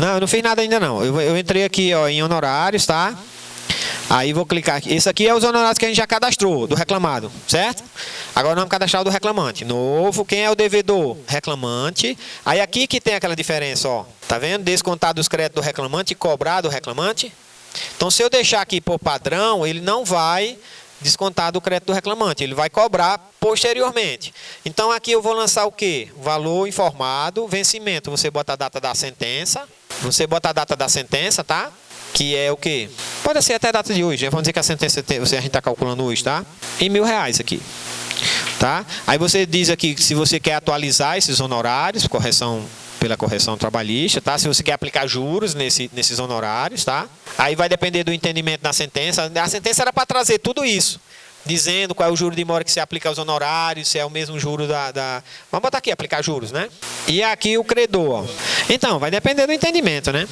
Não, eu não fiz nada ainda não. Eu entrei aqui, ó, em honorários, tá? Aí vou clicar aqui. Esse aqui é os honorários que a gente já cadastrou, do reclamado, certo? Agora vamos cadastrar o do reclamante. Novo, quem é o devedor? Reclamante. Aí aqui que tem aquela diferença, ó. Tá vendo? Descontar dos créditos do reclamante e cobrar do reclamante. Então, se eu deixar aqui por padrão, ele não vai descontar do crédito do reclamante. Ele vai cobrar posteriormente. Então, aqui eu vou lançar o quê? Valor informado, vencimento. Você bota a data da sentença. Você bota a data da sentença, tá? Que é o quê? Pode ser até a data de hoje. Vamos dizer que a sentença a gente está calculando hoje, tá? Em R$1.000 aqui. Tá? Aí você diz aqui se você quer atualizar esses honorários, pela correção trabalhista, tá? Se você quer aplicar juros nesses honorários, tá? Aí vai depender do entendimento da sentença. A sentença era para trazer tudo isso, dizendo qual é o juro de mora que se aplica aos honorários, se é o mesmo juro Vamos botar aqui, aplicar juros, né? E aqui o credor, ó. Então, vai depender do entendimento, né?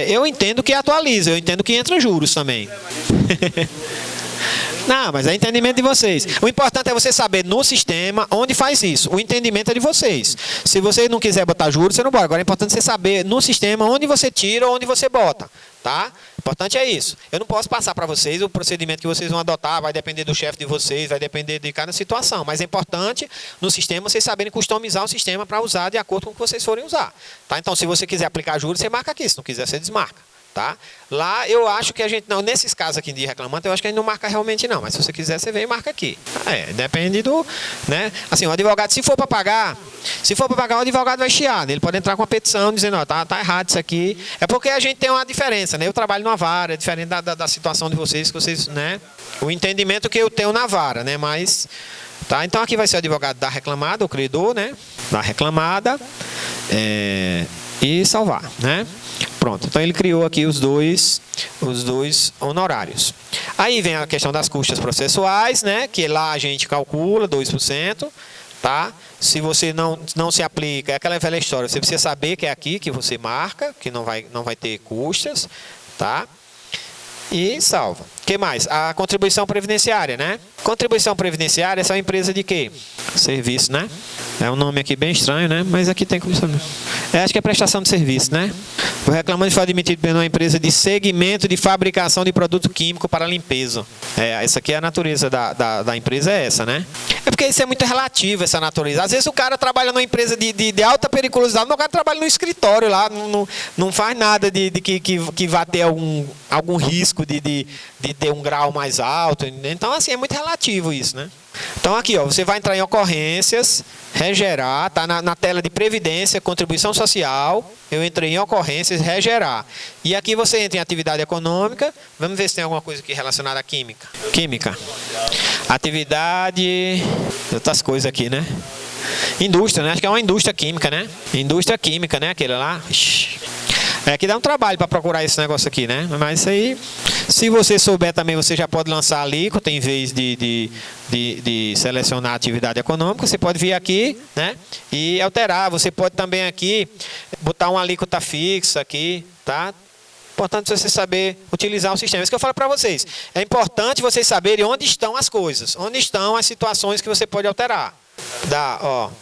Eu entendo que atualiza, eu entendo que entra juros também. Não, mas é entendimento de vocês. O importante é você saber no sistema onde faz isso. O entendimento é de vocês. Se você não quiser botar juros, você não bota. Agora é importante você saber no sistema onde você tira ou onde você bota. Tá? O importante é isso. Eu não posso passar para vocês o procedimento que vocês vão adotar, vai depender do chefe de vocês, vai depender de cada situação. Mas é importante no sistema vocês saberem customizar o sistema para usar de acordo com o que vocês forem usar. Tá? Então, se você quiser aplicar juros, você marca aqui. Se não quiser, você desmarca. Tá? Lá eu acho que a gente não, nesses casos aqui de reclamante, eu acho que a gente não marca realmente não, mas se você quiser você vem e marca aqui. Depende do, né? Assim, o advogado, se for para pagar, o advogado vai chiar, né? Ele pode entrar com uma petição dizendo, ó, tá errado isso aqui. É porque a gente tem uma diferença, né? Eu trabalho numa vara, é diferente da situação de vocês, que vocês, né? O entendimento que eu tenho na vara, né? Mas, tá? Então aqui vai ser o advogado da reclamada, o credor, né? Da reclamada, e salvar, né? Pronto, então ele criou aqui os dois honorários. Aí vem a questão das custas processuais, né? Que lá a gente calcula 2%, tá? Se você não se aplica, é aquela velha história, você precisa saber que é aqui que você marca, que não vai ter custas, tá? E salva. O que mais? A contribuição previdenciária, né? Contribuição previdenciária, essa é uma empresa de quê? Serviço, né? É um nome aqui bem estranho, né? Mas aqui tem como saber. Acho que é prestação de serviço, né? O reclamante foi admitido por uma empresa de segmento de fabricação de produto químico para limpeza. Essa aqui é a natureza da empresa, é essa, né? É porque isso é muito relativo, essa natureza. Às vezes o cara trabalha numa empresa de alta periculosidade, mas o cara trabalha no escritório lá, não faz nada de que vá ter algum risco de ter um grau mais alto. Então, assim, é muito relativo isso, né? Então, aqui, ó, você vai entrar em ocorrências, regerar, tá na tela de previdência, contribuição social, eu entrei em ocorrências, regerar. E aqui você entra em atividade econômica, vamos ver se tem alguma coisa aqui relacionada à química. Química. Atividade, outras coisas aqui, né? Indústria, né? Acho que é uma indústria química, né? Indústria química, né? Aquele lá. Aqui dá um trabalho para procurar esse negócio aqui, né? Mas isso aí, se você souber também, você já pode lançar a alíquota em vez de selecionar a atividade econômica. Você pode vir aqui, né? E alterar. Você pode também aqui botar uma alíquota fixa aqui, tá? Importante você saber utilizar o sistema. Isso que eu falo para vocês. É importante vocês saberem onde estão as coisas, onde estão as situações que você pode alterar.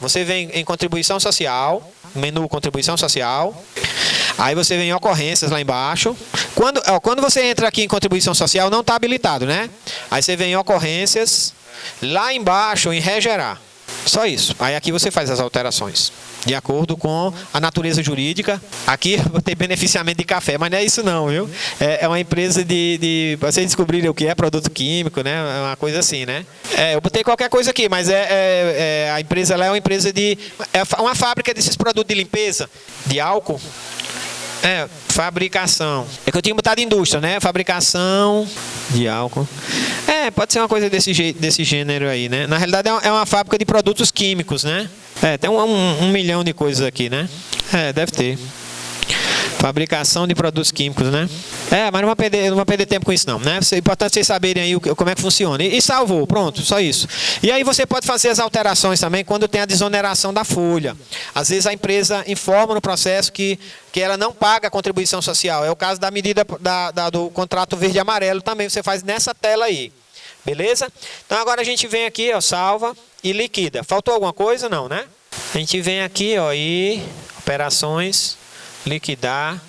Você vem em contribuição social, menu contribuição social. Aí você vem em ocorrências lá embaixo. Quando você entra aqui em contribuição social, não está habilitado, né? Aí você vem em ocorrências, lá embaixo em regerar. Só isso. Aí aqui você faz as alterações, de acordo com a natureza jurídica. Aqui eu botei beneficiamento de café, mas não é isso não, viu? É uma empresa vocês descobrirem o que é produto químico, né? É uma coisa assim, né? Eu botei qualquer coisa aqui, mas a empresa lá é uma empresa é uma fábrica desses produtos de limpeza, de álcool. Fabricação. É que eu tinha botado indústria, né? Fabricação de álcool. Pode ser uma coisa desse gênero aí, né? Na realidade é uma fábrica de produtos químicos, né? Tem um milhão de coisas aqui, né? Deve ter. Fabricação de produtos químicos, né? Mas não vou perder tempo com isso não, né? É importante vocês saberem aí como é que funciona. E salvou, pronto, só isso. E aí você pode fazer as alterações também quando tem a desoneração da folha. Às vezes a empresa informa no processo que ela não paga a contribuição social. É o caso da medida do contrato verde e amarelo também, você faz nessa tela aí. Beleza? Então agora a gente vem aqui, ó, salva e liquida. Faltou alguma coisa? Não, né? A gente vem aqui, ó, e operações, liquidar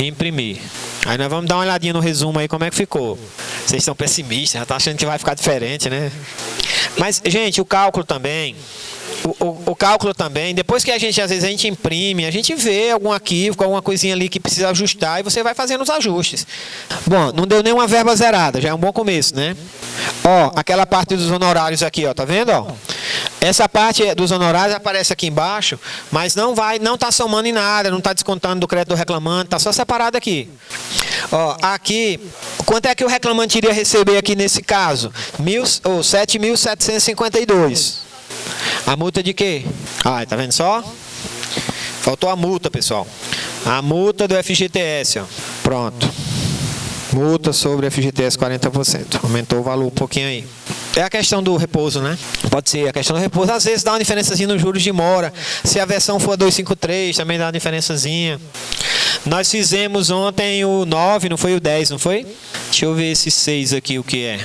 imprimir. Aí nós vamos dar uma olhadinha no resumo aí como é que ficou. Vocês estão pessimistas, já estão achando que vai ficar diferente, né? Mas, gente, o cálculo também... O cálculo também, depois que às vezes a gente imprime, a gente vê algum equívoco, alguma coisinha ali que precisa ajustar e você vai fazendo os ajustes. Bom, não deu nenhuma verba zerada, já é um bom começo, né? Ó, aquela parte dos honorários aqui, ó, tá vendo, ó? Essa parte dos honorários aparece aqui embaixo, mas não tá somando em nada, não tá descontando do crédito do reclamante, tá só separado aqui. Ó, aqui, quanto é que o reclamante iria receber aqui nesse caso? 7.752. A multa de quê? Ah, tá vendo só? Faltou a multa, pessoal. A multa do FGTS, ó. Pronto. Multa sobre FGTS 40%. Aumentou o valor um pouquinho aí. É a questão do repouso, né? Pode ser a questão do repouso. Às vezes dá uma diferençazinha nos juros de mora. Se a versão for 253, também dá uma diferençazinha. Nós fizemos ontem o 9, não foi o 10, não foi? Deixa eu ver esse 6 aqui, o que é.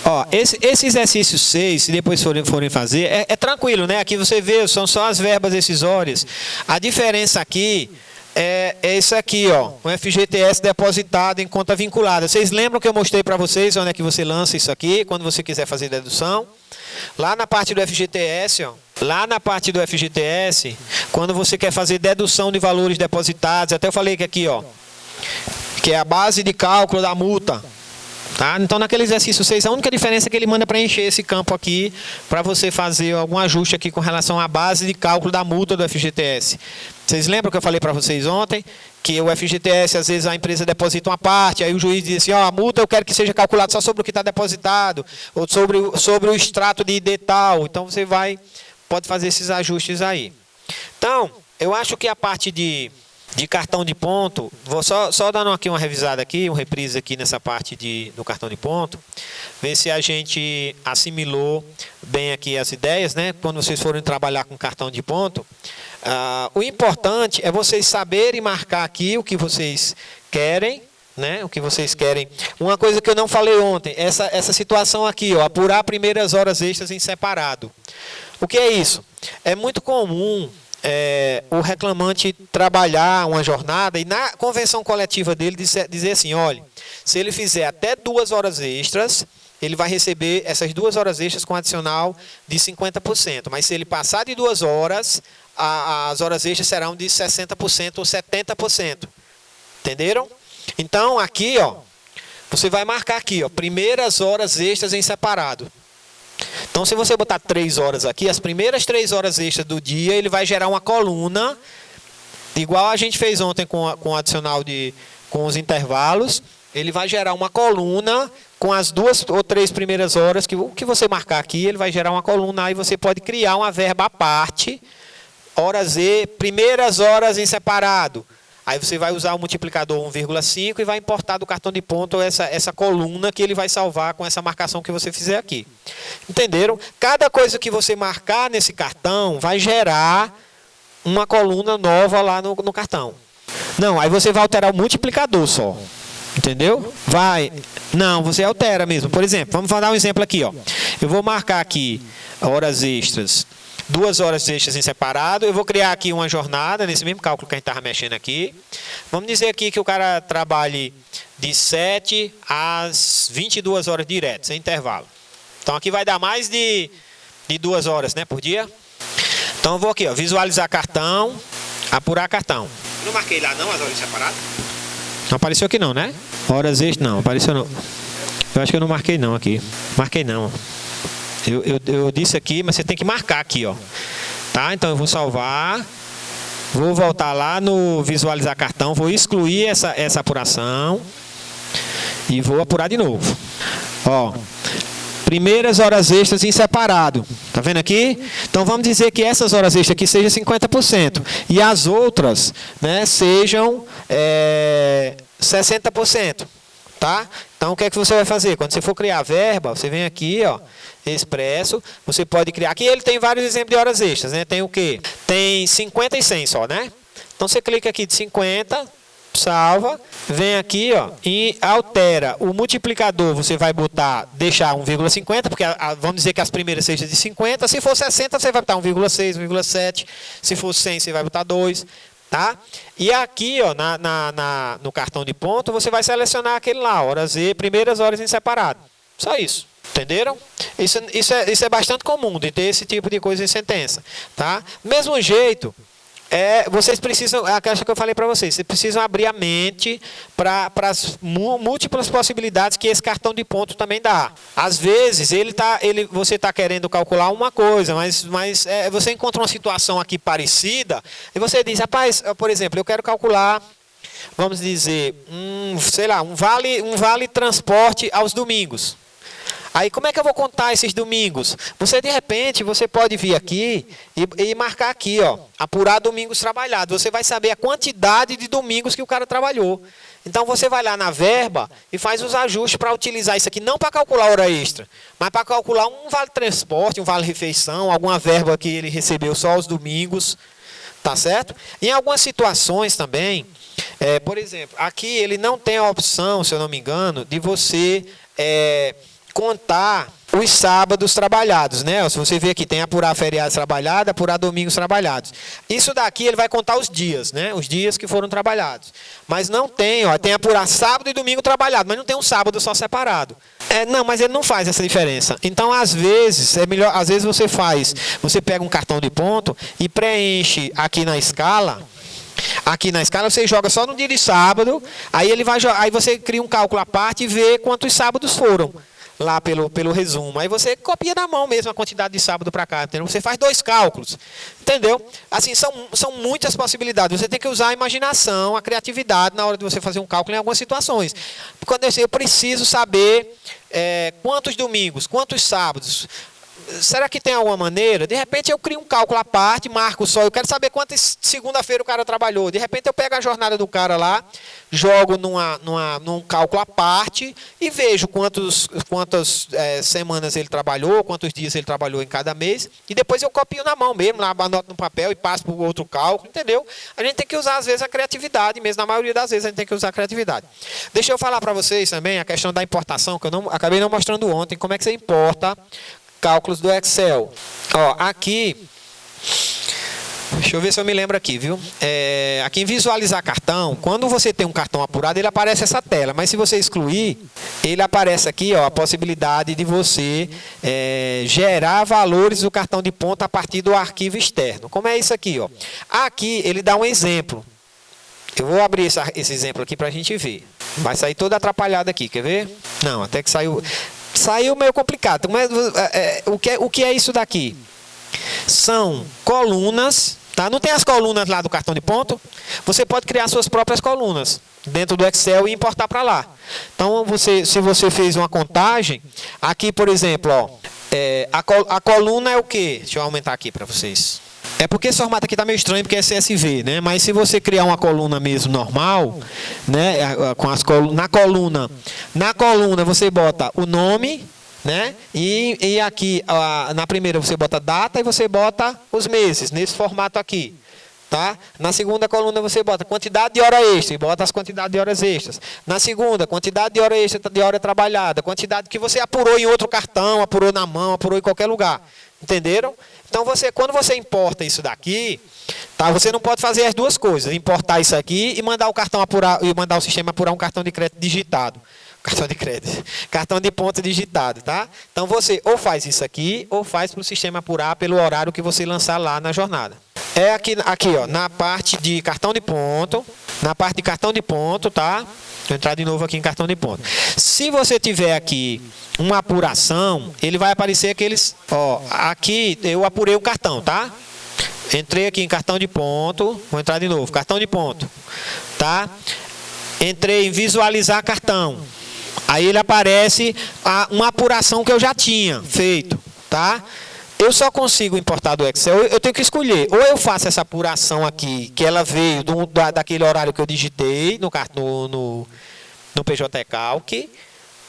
Ó, esse exercício 6, se depois forem fazer, é tranquilo, né? Aqui você vê, são só as verbas decisórias. A diferença aqui é isso aqui, ó. O FGTS depositado em conta vinculada. Vocês lembram que eu mostrei para vocês onde é que você lança isso aqui, quando você quiser fazer dedução? Lá na parte do FGTS, ó. Lá na parte do FGTS, quando você quer fazer dedução de valores depositados, até eu falei que aqui, ó, que é a base de cálculo da multa. Tá? Então, naquele exercício 6, a única diferença é que ele manda preencher esse campo aqui para você fazer algum ajuste aqui com relação à base de cálculo da multa do FGTS. Vocês lembram que eu falei para vocês ontem? Que o FGTS, às vezes, a empresa deposita uma parte, aí o juiz diz assim, ó, a multa eu quero que seja calculada só sobre o que está depositado, ou sobre o extrato de ID tal. Então, você pode fazer esses ajustes aí. Então, eu acho que a parte de cartão de ponto, vou só dando aqui uma revisada aqui, uma reprise aqui nessa parte do cartão de ponto, ver se a gente assimilou bem aqui as ideias, né? Quando vocês forem trabalhar com cartão de ponto, o importante é vocês saberem marcar aqui o que vocês querem, né? O que vocês querem. Uma coisa que eu não falei ontem, essa situação aqui, ó, apurar primeiras horas extras em separado. O que é isso? É muito comum o reclamante trabalhar uma jornada e na convenção coletiva dele dizer assim, olha, se ele fizer até 2 horas extras, ele vai receber essas 2 horas extras com adicional de 50%. Mas se ele passar de 2 horas, as horas extras serão de 60% ou 70%. Entenderam? Então, aqui, ó, você vai marcar aqui, ó, primeiras horas extras em separado. Então, se você botar 3 horas aqui, as primeiras 3 horas extras do dia, ele vai gerar uma coluna, igual a gente fez ontem com o adicional com os intervalos, ele vai gerar uma coluna com as 2 ou 3 primeiras horas, o que você marcar aqui, ele vai gerar uma coluna, aí você pode criar uma verba à parte, horas primeiras horas em separado. Aí você vai usar o multiplicador 1,5 e vai importar do cartão de ponto essa coluna que ele vai salvar com essa marcação que você fizer aqui. Entenderam? Cada coisa que você marcar nesse cartão vai gerar uma coluna nova lá no cartão. Não, aí você vai alterar o multiplicador só. Entendeu? Não, você altera mesmo. Por exemplo, vamos dar um exemplo aqui, ó. Eu vou marcar aqui horas extras. 2 horas extras em separado, eu vou criar aqui uma jornada, nesse mesmo cálculo que a gente estava mexendo aqui. Vamos dizer aqui que o cara trabalhe de 7 às 22 horas direto, sem intervalo. Então aqui vai dar mais de 2 horas, né, por dia. Então eu vou aqui, ó, visualizar cartão, apurar cartão. Não marquei lá não as horas separadas? Não apareceu aqui não, né? Horas extras, não, apareceu não. Eu acho que eu não marquei não aqui. Marquei não. Eu disse aqui, mas você tem que marcar aqui, ó. Tá? Então eu vou salvar. Vou voltar lá no visualizar cartão. Vou excluir essa apuração. E vou apurar de novo. Ó. Primeiras horas extras em separado. Tá vendo aqui? Então vamos dizer que essas horas extras aqui sejam 50%. E as outras, né, sejam 60%. Tá? Então o que é que você vai fazer? Quando você for criar a verba, você vem aqui, ó, expresso, você pode criar. Aqui ele tem vários exemplos de horas extras, né? Tem o quê? Tem 50 e 100 só, né? Então você clica aqui de 50, salva, vem aqui, ó, e altera o multiplicador, você vai deixar 1,50, porque vamos dizer que as primeiras sejam de 50, se for 60 você vai botar 1,6, 1,7, se for 100 você vai botar 2. Tá? E aqui, ó, no cartão de ponto, você vai selecionar aquele lá, horas E, primeiras horas em separado. Só isso. Entenderam? Isso é bastante comum de ter esse tipo de coisa em sentença. Tá? Mesmo jeito, vocês precisam, a questão que eu falei para vocês precisam abrir a mente para as múltiplas possibilidades que esse cartão de ponto também dá. Às vezes você está querendo calcular uma coisa, mas você encontra uma situação aqui parecida e você diz, rapaz, por exemplo, eu quero calcular, vamos dizer, sei lá, um vale transporte aos domingos. Aí, como é que eu vou contar esses domingos? De repente, você pode vir aqui e marcar aqui, ó, apurar domingos trabalhados. Você vai saber a quantidade de domingos que o cara trabalhou. Então, você vai lá na verba e faz os ajustes para utilizar isso aqui, não para calcular hora extra, mas para calcular um vale transporte, um vale refeição, alguma verba que ele recebeu só aos domingos, tá certo? Em algumas situações também, por exemplo, aqui ele não tem a opção, se eu não me engano, de você contar os sábados trabalhados, né? Se você vê aqui, tem apurar feriados trabalhados, apurar domingos trabalhados. Isso daqui ele vai contar os dias, né? Os dias que foram trabalhados. Mas não tem, ó, tem apurar sábado e domingo trabalhado, mas não tem um sábado só separado. Não, mas ele não faz essa diferença. Então, às vezes, é melhor, às vezes você pega um cartão de ponto e preenche aqui na escala. Aqui na escala você joga só no dia de sábado, aí você cria um cálculo à parte e vê quantos sábados foram. Lá pelo resumo. Aí você copia na mão mesmo a quantidade de sábado para cá. Entendeu? Você faz 2 cálculos. Entendeu? Assim, são muitas possibilidades. Você tem que usar a imaginação, a criatividade na hora de você fazer um cálculo em algumas situações. Quando eu preciso saber quantos domingos, quantos sábados. Será que tem alguma maneira? De repente eu crio um cálculo à parte, marco só. Eu quero saber quantas segunda-feira o cara trabalhou. De repente eu pego a jornada do cara lá, jogo num cálculo à parte e vejo quantas semanas ele trabalhou, quantos dias ele trabalhou em cada mês. E depois eu copio na mão mesmo, lá anoto no papel e passo para o outro cálculo, entendeu? A gente tem que usar às vezes a criatividade, mesmo na maioria das vezes a gente tem que usar a criatividade. Deixa eu falar para vocês também a questão da importação, que eu acabei não mostrando ontem, como é que você importa cálculos do Excel. Ó, aqui, deixa eu ver se eu me lembro aqui, viu? Aqui em visualizar cartão, quando você tem um cartão apurado, ele aparece essa tela, mas se você excluir, ele aparece aqui, ó, a possibilidade de você gerar valores do cartão de ponto a partir do arquivo externo. Como é isso aqui, ó? Aqui ele dá um exemplo. Eu vou abrir esse exemplo aqui para a gente ver. Vai sair todo atrapalhado aqui, quer ver? Não, até que saiu meio complicado. Mas, o que é isso daqui? São colunas, tá? Não tem as colunas lá do cartão de ponto? Você pode criar suas próprias colunas dentro do Excel e importar para lá. Então, se você fez uma contagem, aqui, por exemplo, ó, a coluna é o quê? Deixa eu aumentar aqui para vocês. É porque esse formato aqui está meio estranho, porque é CSV, né? Mas se você criar uma coluna mesmo normal, né? Na coluna você bota o nome, né? E aqui na primeira você bota data e você bota os meses, nesse formato aqui. Tá? Na segunda coluna você bota quantidade de hora extra e bota as quantidades de horas extras. Na segunda, quantidade de hora extra de hora trabalhada, quantidade que você apurou em outro cartão, apurou na mão, apurou em qualquer lugar. Entenderam? Então, quando você importa isso daqui, tá? Você não pode fazer as duas coisas, importar isso aqui e mandar o sistema apurar um cartão de crédito digitado. Cartão de ponto digitado, tá? Então você ou faz isso aqui, ou faz para o sistema apurar pelo horário que você lançar lá na jornada. Aqui, ó, na parte de cartão de ponto, tá? Vou entrar de novo aqui em cartão de ponto. Se você tiver aqui uma apuração, ele vai aparecer aqueles, ó, aqui eu apurei o cartão, tá? Entrei aqui em cartão de ponto, vou entrar de novo, cartão de ponto, tá? Entrei em visualizar cartão. Aí ele aparece uma apuração que eu já tinha feito, tá? Eu só consigo importar do Excel, eu tenho que escolher. Ou eu faço essa apuração aqui, que ela veio daquele horário que eu digitei no PJ Calc,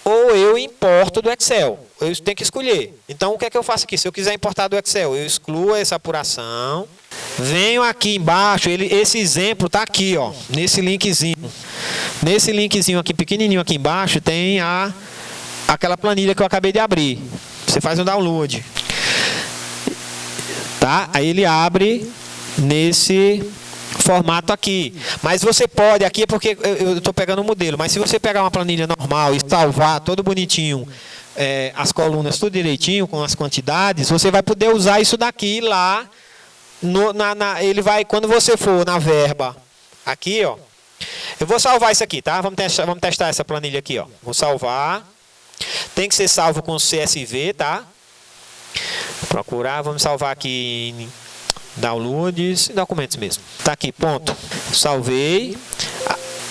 ou eu importo do Excel. Eu tenho que escolher. Então, o que é que eu faço aqui? Se eu quiser importar do Excel, eu excluo essa apuração, venho aqui embaixo, esse exemplo está aqui, ó, nesse linkzinho. Nesse linkzinho aqui, pequenininho aqui embaixo, tem aquela planilha que eu acabei de abrir. Você faz um download. Tá? Aí ele abre nesse formato aqui. Mas você pode, aqui é porque eu estou pegando o modelo, mas se você pegar uma planilha normal e salvar todo bonitinho, as colunas tudo direitinho, com as quantidades, você vai poder usar isso daqui lá, ele vai, quando você for na verba, aqui, ó, eu vou salvar isso aqui, tá? Vamos testar essa planilha aqui, ó. Vou salvar. Tem que ser salvo com CSV, tá? Procurar, vamos salvar aqui em downloads e documentos mesmo. Tá aqui, ponto. Salvei.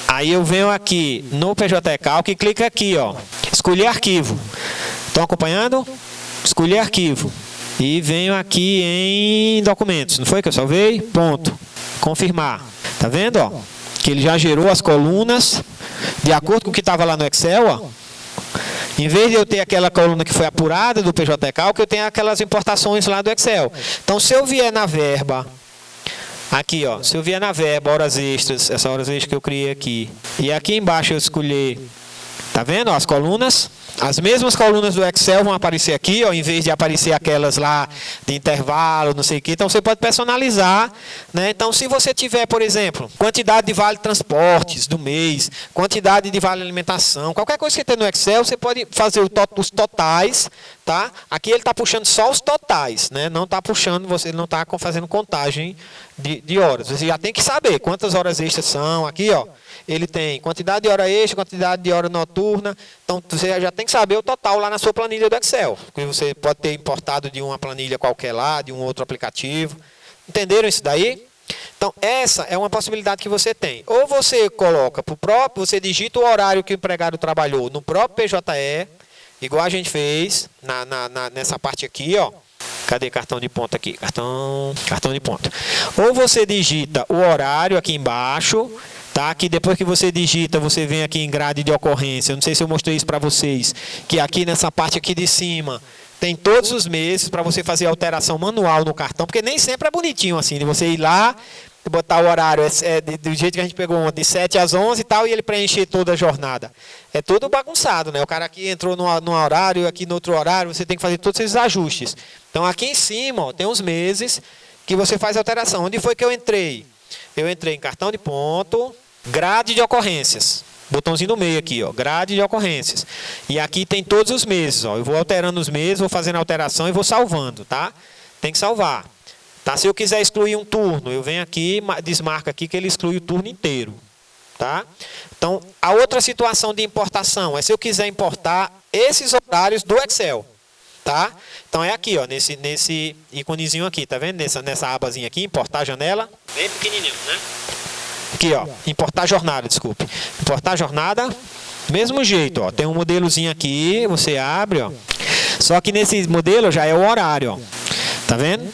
Aí eu venho aqui no PJ Calc e clico aqui, ó. Escolher arquivo. Estão acompanhando? Escolher arquivo. E venho aqui em documentos. Não foi que eu salvei? Ponto. Confirmar. Tá vendo, ó? Que ele já gerou as colunas de acordo com o que estava lá no Excel, ó. Em vez de eu ter aquela coluna que foi apurada do PJ Calc, eu tenho aquelas importações lá do Excel. Então, se eu vier na verba, aqui, ó, se eu vier na verba, horas extras, essa horas extras que eu criei aqui, e aqui embaixo eu escolher, tá vendo, ó, as colunas? As mesmas colunas do Excel vão aparecer aqui, ó, em vez de aparecer aquelas lá de intervalo, não sei o que. Então, você pode personalizar, né? Então, se você tiver, por exemplo, quantidade de vale transportes do mês, quantidade de vale alimentação, qualquer coisa que tem no Excel, você pode fazer os totais, tá? Aqui ele está puxando só os totais, né? Não está puxando, você não está fazendo contagem de horas. Você já tem que saber quantas horas extras são. Aqui, ó, ele tem quantidade de hora extra, quantidade de hora noturna. Então, você já tem que saber o total lá na sua planilha do Excel. Porque você pode ter importado de uma planilha qualquer lá, de um outro aplicativo. Entenderam isso daí? Então, essa é uma possibilidade que você tem. Ou você coloca para o próprio, você digita o horário que o empregado trabalhou no próprio PJE, igual a gente fez nessa parte aqui, ó. Cadê cartão de ponto aqui? Cartão de ponto. Ou você digita o horário aqui embaixo, tá? Que depois que você digita, você vem aqui em grade de ocorrência. Eu não sei se eu mostrei isso para vocês, que aqui nessa parte aqui de cima tem todos os meses para você fazer alteração manual no cartão, porque nem sempre é bonitinho assim, de você ir lá e botar o horário do jeito que a gente pegou ontem, de 7 às 11 e tal, e ele preencher toda a jornada. É tudo bagunçado, né? O cara aqui entrou num horário, aqui no outro horário, você tem que fazer todos esses ajustes. Então, aqui em cima, ó, tem uns meses que você faz alteração. Onde foi que eu entrei? Eu entrei em cartão de ponto, grade de ocorrências. Botãozinho no meio aqui, ó, grade de ocorrências. E aqui tem todos os meses, ó. Eu vou alterando os meses, vou fazendo alteração e vou salvando, tá? Tem que salvar. Tá? Se eu quiser excluir um turno, eu venho aqui, desmarca aqui que ele exclui o turno inteiro, tá? Então, a outra situação de importação é se eu quiser importar esses horários do Excel, tá? Então, é aqui, ó, nesse íconezinho aqui, tá vendo? Nessa abazinha aqui, importar janela, bem pequenininho, né? Aqui, ó, importar jornada, desculpe. Importar jornada, mesmo jeito, ó, tem um modelozinho aqui, você abre, ó. Só que nesse modelo já é o horário, ó. Tá vendo?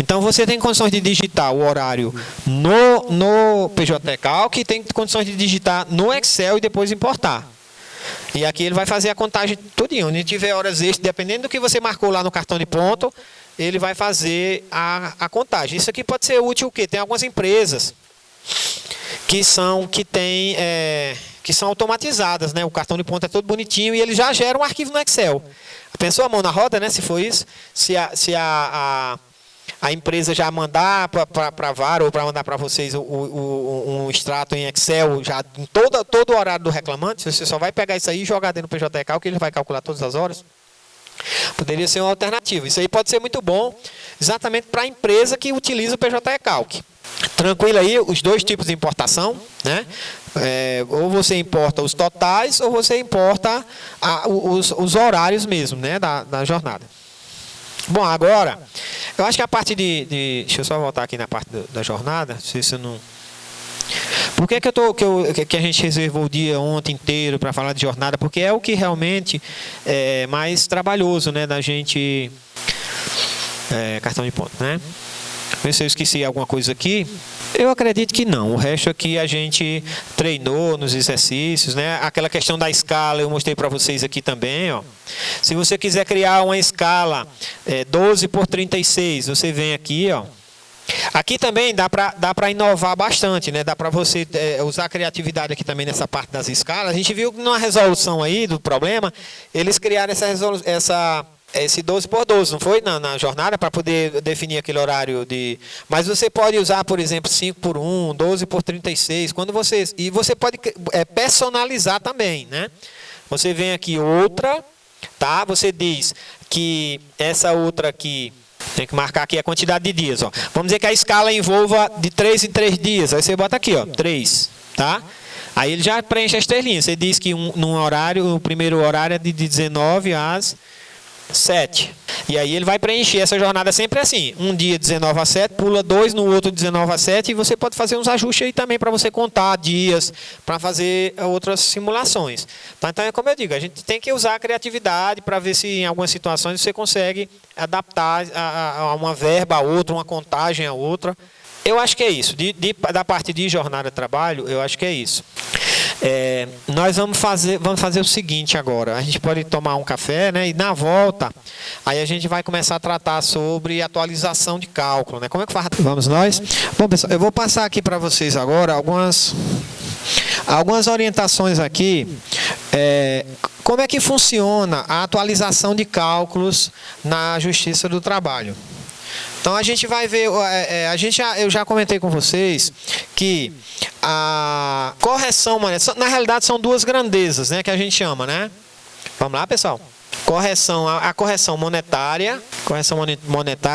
Então, você tem condições de digitar o horário no PJ Calc e tem condições de digitar no Excel e depois importar. E aqui ele vai fazer a contagem tudinho. Onde tiver horas extras, dependendo do que você marcou lá no cartão de ponto, ele vai fazer a contagem. Isso aqui pode ser útil o quê? Tem algumas empresas que são automatizadas, né? O cartão de ponto é todo bonitinho e ele já gera um arquivo no Excel. Pensou a mão na roda, né? Se for isso, se a empresa já mandar para a VAR ou para mandar para vocês um extrato em Excel, já em todo o horário do reclamante, você só vai pegar isso aí e jogar dentro do PJ Calc, que ele vai calcular todas as horas. Poderia ser uma alternativa. Isso aí pode ser muito bom, exatamente para a empresa que utiliza o PJ Calc. Tranquilo aí, os dois tipos de importação, né? Ou você importa os totais, ou você importa os horários mesmo, né? Da jornada. Bom, agora, eu acho que a parte deixa eu só voltar aqui na parte da jornada, se isso não... Por que a gente reservou o dia ontem inteiro para falar de jornada? Porque é o que realmente é mais trabalhoso, né, da gente... cartão de ponto, né? Ver se eu esqueci alguma coisa aqui. Eu acredito que não. O resto aqui a gente treinou nos exercícios, né? Aquela questão da escala eu mostrei para vocês aqui também, ó. Se você quiser criar uma escala 12 por 36, você vem aqui, ó. Aqui também dá para inovar bastante, né? Dá para você usar a criatividade aqui também nessa parte das escalas. A gente viu que na resolução aí do problema, eles criaram esse 12 por 12, não foi? Na jornada, para poder definir aquele horário de... Mas você pode usar, por exemplo, 5 por 1, 12 por 36, quando você... E você pode personalizar também, né? Você vem aqui outra, tá? Você diz que essa outra aqui... Tem que marcar aqui a quantidade de dias, ó. Vamos dizer que a escala envolva de 3 em 3 dias. Aí você bota aqui, ó, 3, tá? Aí ele já preenche as estrelinhas. Você diz que num horário, o primeiro horário é de 19 às 7. E aí ele vai preencher essa jornada sempre assim. Um dia 19 às 7, pula 2, no outro 19 às 7. E você pode fazer uns ajustes aí também para você contar dias, para fazer outras simulações. Tá? Então é como eu digo, a gente tem que usar a criatividade para ver se em algumas situações você consegue adaptar a uma verba a outra, uma contagem a outra. Eu acho que é isso. Da parte de jornada de trabalho, eu acho que é isso. Nós vamos fazer o seguinte agora. A gente pode tomar um café, né? E na volta, aí a gente vai começar a tratar sobre atualização de cálculo, né? Como é que faz? Vamos nós? Bom, pessoal, eu vou passar aqui para vocês agora algumas orientações aqui. Como é que funciona a atualização de cálculos na Justiça do Trabalho? Então a gente vai ver, eu já comentei com vocês que a correção monetária, na realidade são duas grandezas, né, que a gente chama, né? Vamos lá, pessoal? A correção monetária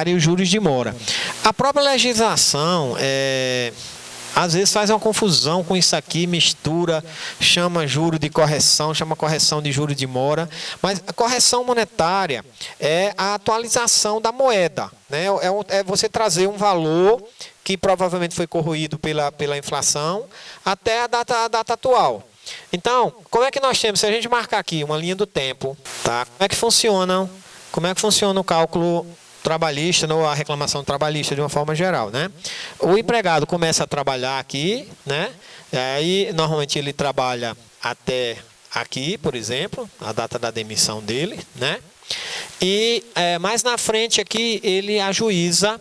e os juros de mora. A própria legislação às vezes faz uma confusão com isso aqui, mistura, chama juro de correção, chama correção de juro de mora. Mas a correção monetária é a atualização da moeda, né? É você trazer um valor que provavelmente foi corroído pela inflação até a data atual. Então, como é que nós temos? Se a gente marcar aqui uma linha do tempo, tá? Como é que funciona o cálculo trabalhista, ou a reclamação trabalhista de uma forma geral, né? O empregado começa a trabalhar aqui, né? Aí normalmente ele trabalha até aqui, por exemplo, a data da demissão dele, né? E mais na frente aqui ele ajuiza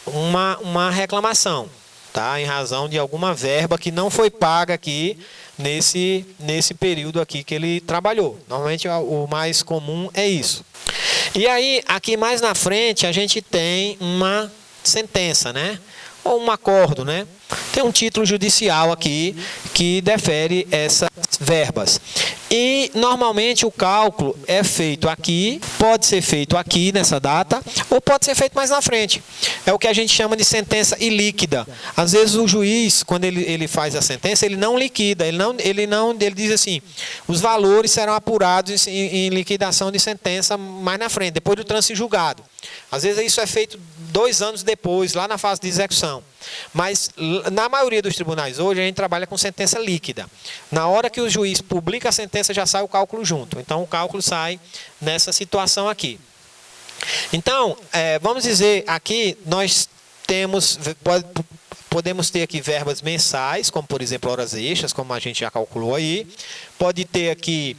uma reclamação, tá? Em razão de alguma verba que não foi paga aqui nesse período aqui que ele trabalhou. Normalmente o mais comum é isso. E aí, aqui mais na frente, a gente tem uma sentença, né? Ou um acordo, né? Tem um título judicial aqui que defere essas verbas. E, normalmente, o cálculo é feito aqui, pode ser feito aqui nessa data, ou pode ser feito mais na frente. É o que a gente chama de sentença ilíquida. Às vezes, o juiz, quando ele faz a sentença, ele não liquida, ele diz assim, os valores serão apurados em liquidação de sentença mais na frente, depois do trânsito julgado. Às vezes, isso é feito 2 anos depois, lá na fase de execução. Mas, na maioria dos tribunais hoje, a gente trabalha com sentença líquida. Na hora que o juiz publica a sentença, já sai o cálculo junto. Então, o cálculo sai nessa situação aqui. Então, vamos dizer, aqui nós podemos ter aqui verbas mensais, como, por exemplo, horas extras, como a gente já calculou aí. Pode ter aqui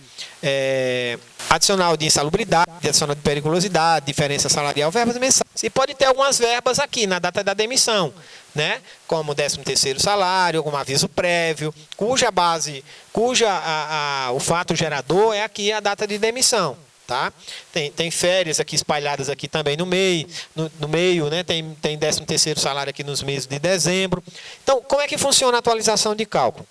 adicional de insalubridade, adicional de periculosidade, diferença salarial, verbas mensais. E pode ter algumas verbas aqui na data da demissão, né? Como 13º salário, como aviso prévio, o fato gerador é aqui a data de demissão. Tá? Tem férias aqui espalhadas aqui também no meio, né? Tem 13º salário aqui nos meses de dezembro. Então, como é que funciona a atualização de cálculo?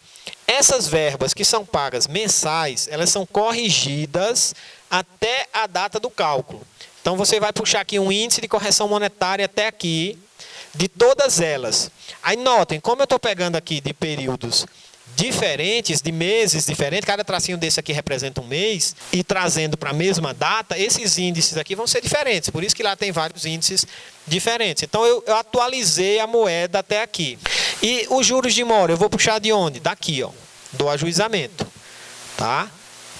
Essas verbas que são pagas mensais, elas são corrigidas até a data do cálculo. Então, você vai puxar aqui um índice de correção monetária até aqui, de todas elas. Aí, notem, como eu estou pegando aqui de períodos diferentes, de meses diferentes, cada tracinho desse aqui representa um mês, e trazendo para a mesma data, esses índices aqui vão ser diferentes, por isso que lá tem vários índices diferentes. Então, eu atualizei a moeda até aqui. E os juros de mora, eu vou puxar de onde? Daqui, ó, do ajuizamento. Tá?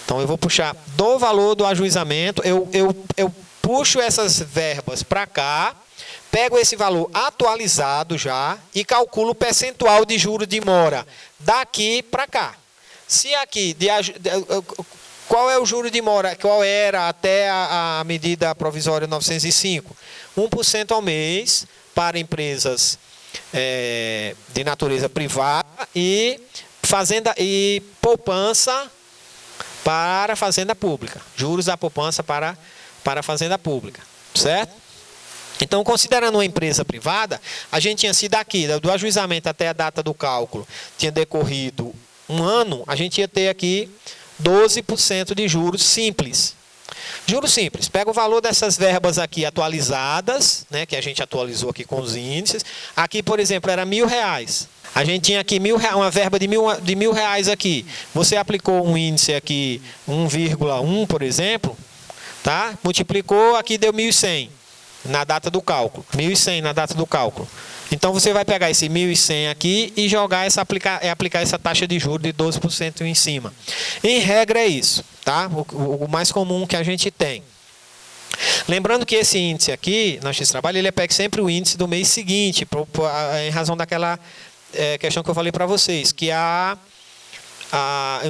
Então, eu vou puxar do valor do ajuizamento, eu puxo essas verbas para cá, pego esse valor atualizado já e calculo o percentual de juros de mora daqui para cá. Se aqui, qual é o juro de mora, qual era até a medida provisória 905? 1% ao mês para empresas de natureza privada e poupança para fazenda pública. Juros da poupança para para a Fazenda Pública, certo? Então, considerando uma empresa privada, a gente tinha sido aqui, do ajuizamento até a data do cálculo, tinha decorrido um ano, a gente ia ter aqui 12% de juros simples. Juros simples, pega o valor dessas verbas aqui atualizadas, né, que a gente atualizou aqui com os índices. Aqui, por exemplo, era R$1.000. A gente tinha aqui uma verba de R$1.000 aqui. Você aplicou um índice aqui 1,1, por exemplo, tá? Multiplicou, aqui deu 1.100 na data do cálculo. 1.100 na data do cálculo. Então você vai pegar esse 1.100 aqui e jogar aplicar essa taxa de juros de 12% em cima. Em regra é isso, tá? O mais comum que a gente tem. Lembrando que esse índice aqui, na X Trabalho, ele pega sempre o índice do mês seguinte, em razão daquela questão que eu falei para vocês, que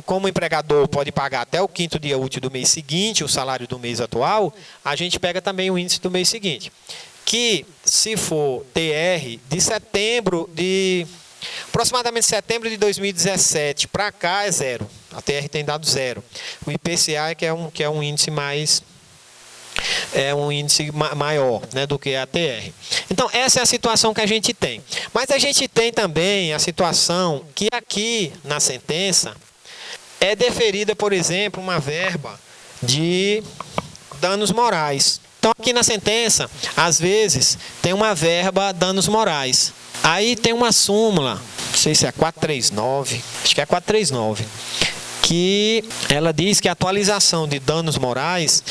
como o empregador pode pagar até o 5º dia útil do mês seguinte o salário do mês atual, a gente pega também o índice do mês seguinte. Que, se for TR, aproximadamente setembro de 2017 para cá é zero. A TR tem dado zero. O IPCA que é um índice maior, né, do que a TR. Então, essa é a situação que a gente tem. Mas a gente tem também a situação que aqui na sentença é deferida, por exemplo, uma verba de danos morais. Então, aqui na sentença, às vezes, tem uma verba danos morais. Aí tem uma súmula, não sei se é 439, acho que é 439, que ela diz que a atualização de danos morais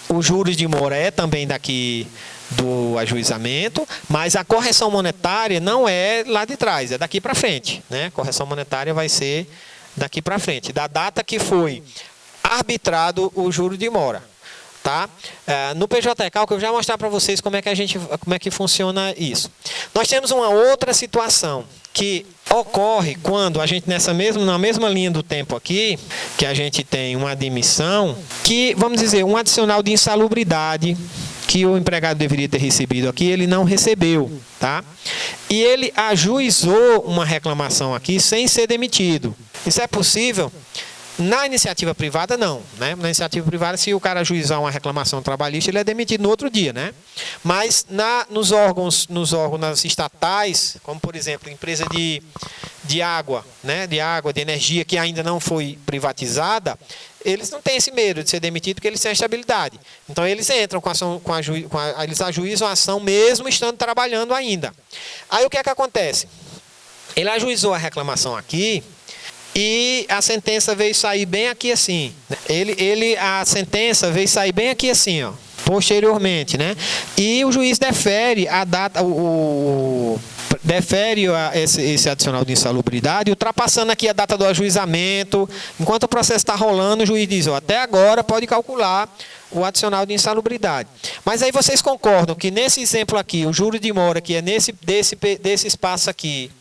os juros de mora é também daqui do ajuizamento, mas a correção monetária não é lá de trás, é daqui para frente, né? A correção monetária vai ser daqui para frente, da data que foi arbitrado o juro de mora. Tá? No PJ Cálculo eu já vou mostrar para vocês como é que funciona isso. Nós temos uma outra situação que ocorre quando a gente na mesma linha do tempo aqui, que a gente tem uma admissão, que, vamos dizer, um adicional de insalubridade que o empregado deveria ter recebido aqui, ele não recebeu, tá? E ele ajuizou uma reclamação aqui sem ser demitido. Isso é possível? Na iniciativa privada, não, né? Na iniciativa privada, se o cara ajuizar uma reclamação trabalhista, ele é demitido no outro dia, né? Mas nos órgãos estatais, como por exemplo, empresa de água, né? De energia que ainda não foi privatizada, eles não têm esse medo de ser demitido porque eles têm a estabilidade. Então eles entram eles ajuizam a ação mesmo estando trabalhando ainda. Aí o que é que acontece? Ele ajuizou a reclamação aqui. E a sentença veio sair bem aqui assim. A sentença veio sair bem aqui assim, ó, posteriormente, né? E o juiz defere a data, esse adicional de insalubridade, ultrapassando aqui a data do ajuizamento. Enquanto o processo está rolando, o juiz diz, ó, até agora pode calcular o adicional de insalubridade. Mas aí vocês concordam que nesse exemplo aqui, o juro de mora, que é desse espaço aqui,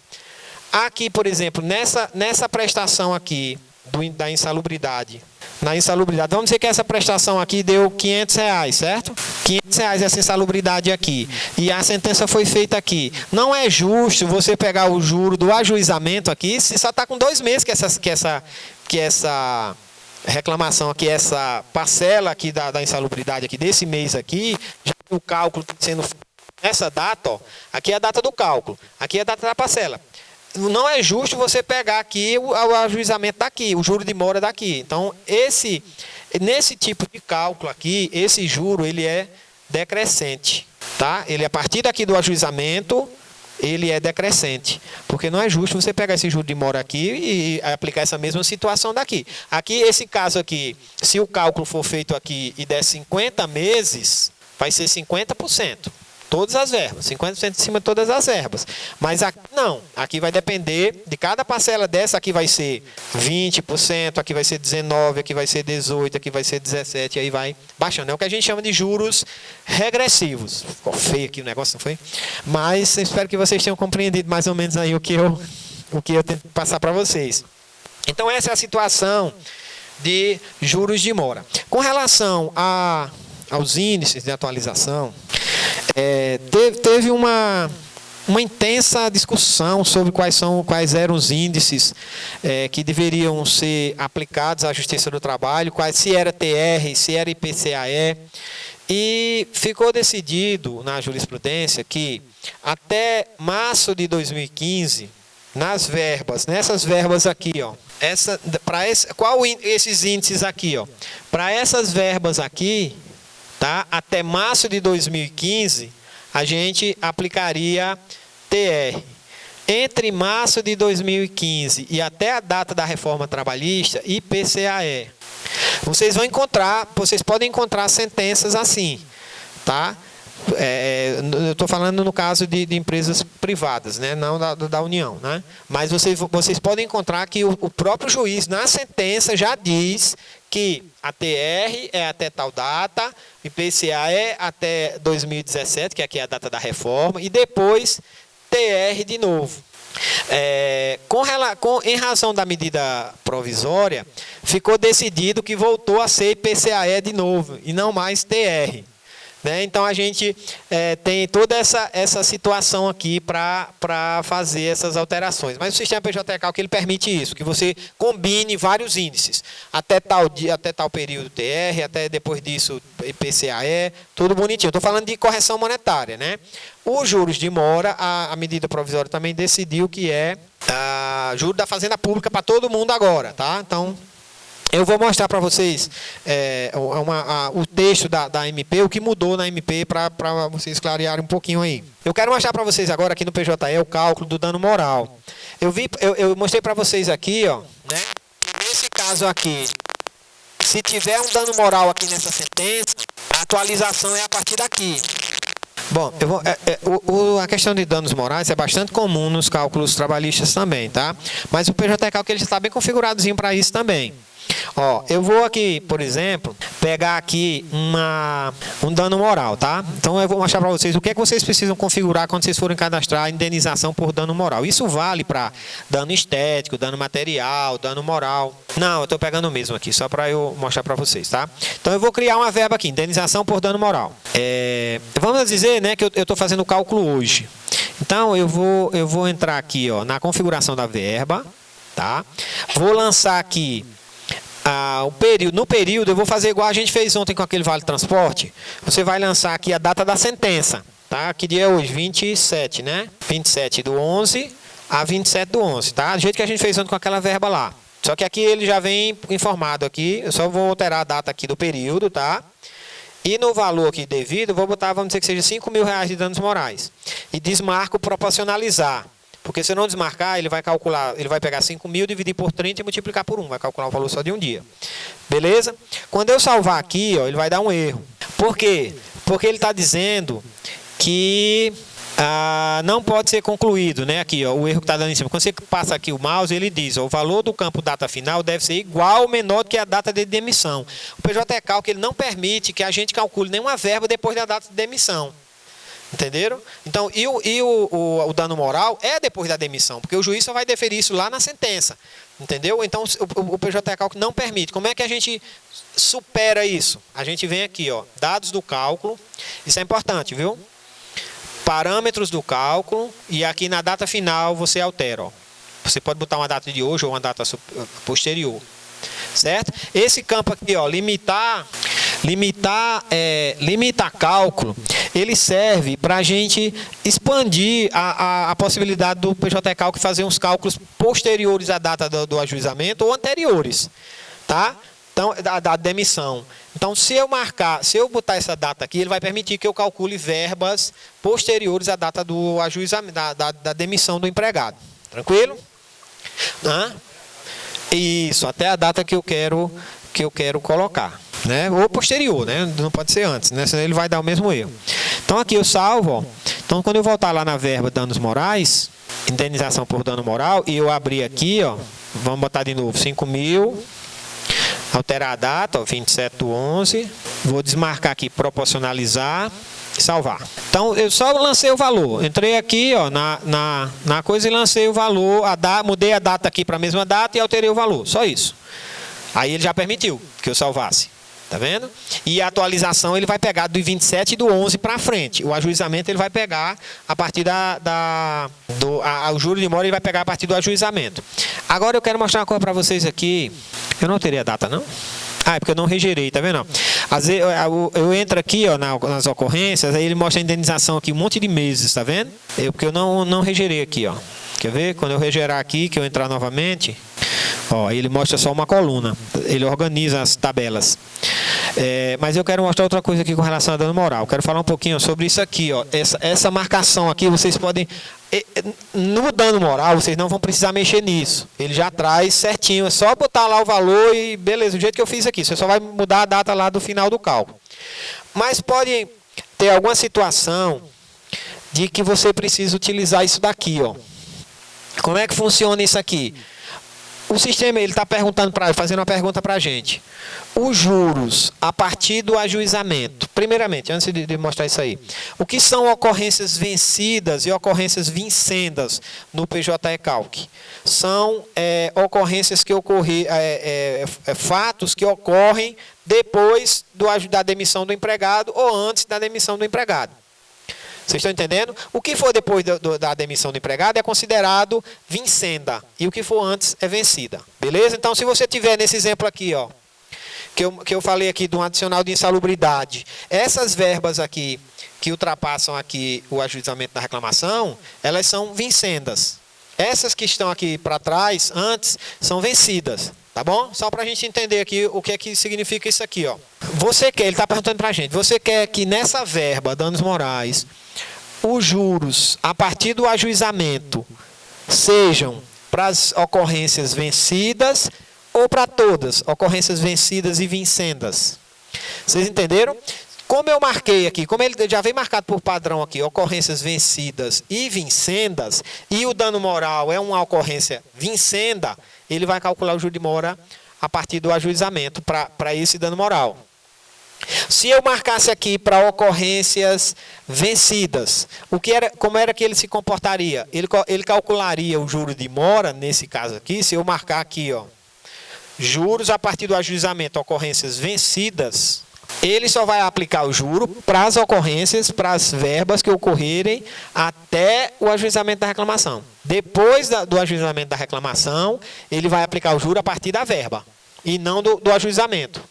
aqui, por exemplo, nessa prestação aqui da insalubridade, na insalubridade, vamos dizer que essa prestação aqui deu R$500, certo? R$500 essa insalubridade aqui. E a sentença foi feita aqui. Não é justo você pegar o juro do ajuizamento aqui, se só está com 2 meses que essa reclamação aqui, essa parcela aqui da insalubridade aqui, desse mês aqui, já que o cálculo sendo nessa data, ó, aqui é a data do cálculo, aqui é a data da parcela. Não é justo você pegar aqui o ajuizamento daqui, o juro de mora daqui. Então, nesse tipo de cálculo aqui, esse juro ele é decrescente, tá? Ele a partir daqui do ajuizamento, ele é decrescente, porque não é justo você pegar esse juro de mora aqui e aplicar essa mesma situação daqui. Aqui, esse caso aqui, se o cálculo for feito aqui e der 50 meses, vai ser 50%. Todas as verbas, 50% em cima de todas as verbas. Mas aqui não, aqui vai depender de cada parcela dessa, aqui vai ser 20%, aqui vai ser 19%, aqui vai ser 18%, aqui vai ser 17%, e aí vai baixando. É o que a gente chama de juros regressivos. Ficou feio aqui o negócio, não foi? Mas espero que vocês tenham compreendido mais ou menos aí o que eu tento passar para vocês. Então essa é a situação de juros de mora. Com relação aos índices de atualização, teve uma uma intensa discussão sobre quais eram os índices que deveriam ser aplicados à Justiça do Trabalho, se era TR, se era IPCAE, e ficou decidido na jurisprudência que até março de 2015, nessas verbas aqui, ó, esses índices aqui, ó, para essas verbas aqui, tá? Até março de 2015, a gente aplicaria TR. Entre março de 2015 e até a data da reforma trabalhista, IPCAE. Vocês podem encontrar sentenças assim, tá? Eu estou falando no caso de empresas privadas, né? Não da União, né? Mas vocês podem encontrar que o próprio juiz, na sentença, já diz que a TR é até tal data, IPCA é até 2017, que aqui é a data da reforma, e depois TR de novo. Em razão da medida provisória, ficou decidido que voltou a ser IPCAE de novo, e não mais TR. Né? Então, a gente tem toda essa situação aqui para fazer essas alterações. Mas o sistema PJ que ele permite isso, que você combine vários índices. Até tal período TR, até depois disso IPCAE, tudo bonitinho. Estou falando de correção monetária. Né? Os juros de mora, a medida provisória também decidiu que é juro da Fazenda Pública para todo mundo agora. Tá? Então, eu vou mostrar para vocês o texto da MP, o que mudou na MP, para vocês clarearem um pouquinho aí. Eu quero mostrar para vocês agora aqui no PJE o cálculo do dano moral. Eu mostrei para vocês aqui, ó, né? Nesse caso aqui, se tiver um dano moral aqui nessa sentença, a atualização é a partir daqui. Bom, a questão de danos morais é bastante comum nos cálculos trabalhistas também, tá? Mas o PJ Cálculo ele está bem configuradozinho para isso também. Ó, eu vou aqui, por exemplo, pegar aqui um dano moral, tá? Então eu vou mostrar para vocês o que é que vocês precisam configurar quando vocês forem cadastrar a indenização por dano moral. Isso vale para dano estético, dano material, dano moral. Não, eu estou pegando o mesmo aqui, só para eu mostrar para vocês, tá? Então eu vou criar uma verba aqui, indenização por dano moral. Vamos dizer, né, que eu estou fazendo o cálculo hoje. Então eu vou entrar aqui, ó, na configuração da verba, tá? Vou lançar aqui no período, eu vou fazer igual a gente fez ontem com aquele vale transporte. Você vai lançar aqui a data da sentença, tá? Que dia é hoje? 27, né? 27 do 11 a 27 do 11, tá? Do jeito que a gente fez ontem com aquela verba lá. Só que aqui ele já vem informado aqui, eu só vou alterar a data aqui do período, tá? E no valor aqui devido, eu vou botar, vamos dizer que seja R$5.000 de danos morais. E desmarco proporcionalizar. Porque se eu não desmarcar, ele vai calcular, ele vai pegar 5.000, dividir por 30 e multiplicar por 1. Vai calcular o valor só de um dia. Beleza? Quando eu salvar aqui, ó, ele vai dar um erro. Por quê? Porque ele está dizendo que não pode ser concluído, né? Aqui, ó, o erro que está dando em cima. Quando você passa aqui o mouse, ele diz, ó, o valor do campo data final deve ser igual ou menor do que a data de demissão. O PJ Cálculo ele não permite que a gente calcule nenhuma verba depois da data de demissão. Entenderam? Então, o dano moral é depois da demissão, porque o juiz só vai deferir isso lá na sentença. Entendeu? Então, o PJ Cálculo não permite. Como é que a gente supera isso? A gente vem aqui, ó, dados do cálculo. Isso é importante, viu? Parâmetros do cálculo. E aqui na data final você altera, ó. Você pode botar uma data de hoje ou uma data posterior. Certo? Esse campo aqui, ó, limitar cálculo, ele serve para a gente expandir a possibilidade do PJ Cálculo fazer uns cálculos posteriores à data do ajuizamento ou anteriores, tá? Então, da demissão. Então, se eu botar essa data aqui, ele vai permitir que eu calcule verbas posteriores à data do ajuizamento, da demissão do empregado. Tranquilo? Isso, até a data que eu quero colocar. Né? Ou posterior, né? Não pode ser antes, né? Senão ele vai dar o mesmo erro. Então aqui eu salvo, ó. Então quando eu voltar lá na verba danos morais, indenização por dano moral, e eu abrir aqui, ó, vamos botar de novo 5.000, alterar a data, ó, 27 do 11, vou desmarcar aqui proporcionalizar e salvar. Então eu só lancei o valor, entrei aqui, ó, na coisa e lancei o valor, mudei a data aqui para a mesma data e alterei o valor, só isso. Aí ele já permitiu que eu salvasse. Tá vendo? E a atualização ele vai pegar do 27 e do 11 para frente. O ajuizamento ele vai pegar a partir o juro de mora ele vai pegar a partir do ajuizamento. Agora eu quero mostrar uma coisa para vocês aqui. Eu não teria data, não? É porque eu não regerei, tá vendo? Às vezes eu entro aqui, ó, nas ocorrências, aí ele mostra a indenização aqui, um monte de meses, tá vendo? Porque eu não regerei aqui, ó. Quer ver? Quando eu regerar aqui, que eu entrar novamente, ó, ele mostra só uma coluna. Ele organiza as tabelas. Mas eu quero mostrar outra coisa aqui com relação a dano moral. Eu quero falar um pouquinho sobre isso aqui, ó. Essa marcação aqui, vocês podem... No dano moral, vocês não vão precisar mexer nisso. Ele já traz certinho. É só botar lá o valor e beleza, do jeito que eu fiz aqui. Você só vai mudar a data lá do final do cálculo. Mas pode ter alguma situação de que você precisa utilizar isso daqui, ó. Como é que funciona isso aqui? O sistema ele está fazendo uma pergunta para a gente. Os juros a partir do ajuizamento. Primeiramente, antes de mostrar isso aí, o que são ocorrências vencidas e ocorrências vincendas no PJE-Calc? São ocorrências que fatos que ocorrem depois da demissão do empregado ou antes da demissão do empregado. Vocês estão entendendo? O que for depois da demissão do empregado é considerado vincenda. E o que for antes é vencida. Beleza? Então, se você tiver nesse exemplo aqui, ó, que eu falei aqui de um adicional de insalubridade, essas verbas aqui, que ultrapassam aqui o ajuizamento da reclamação, elas são vincendas. Essas que estão aqui para trás, antes, são vencidas. Tá bom? Só para a gente entender aqui o que é que significa isso aqui, ó. Ele está perguntando para a gente, você quer que nessa verba, danos morais, os juros a partir do ajuizamento sejam para as ocorrências vencidas ou para todas, ocorrências vencidas e vincendas? Vocês entenderam? Como eu marquei aqui, como ele já vem marcado por padrão aqui, ocorrências vencidas e vincendas, e o dano moral é uma ocorrência vincenda, ele vai calcular o juro de mora a partir do ajuizamento para esse dano moral. Se eu marcasse aqui para ocorrências vencidas, como era que ele se comportaria? Ele calcularia o juro de mora, nesse caso aqui, se eu marcar aqui, ó, juros a partir do ajuizamento, ocorrências vencidas, ele só vai aplicar o juro para as ocorrências, para as verbas que ocorrerem até o ajuizamento da reclamação. Depois do ajuizamento da reclamação, ele vai aplicar o juro a partir da verba e não do ajuizamento.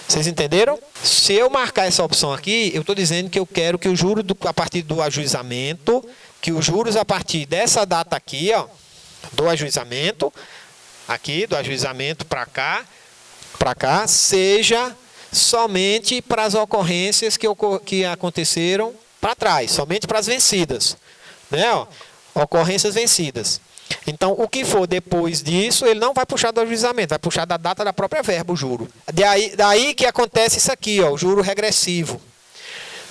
Vocês entenderam? Se eu marcar essa opção aqui, eu estou dizendo que eu quero que o juro a partir do ajuizamento, que os juros a partir dessa data aqui, ó, do ajuizamento, aqui, do ajuizamento para cá, seja somente para as ocorrências que aconteceram para trás, somente para as vencidas, né? Ó, ocorrências vencidas. Então, o que for depois disso, ele não vai puxar do ajuizamento, vai puxar da data da própria verba, o juro. Daí que acontece isso aqui, ó, o juro regressivo.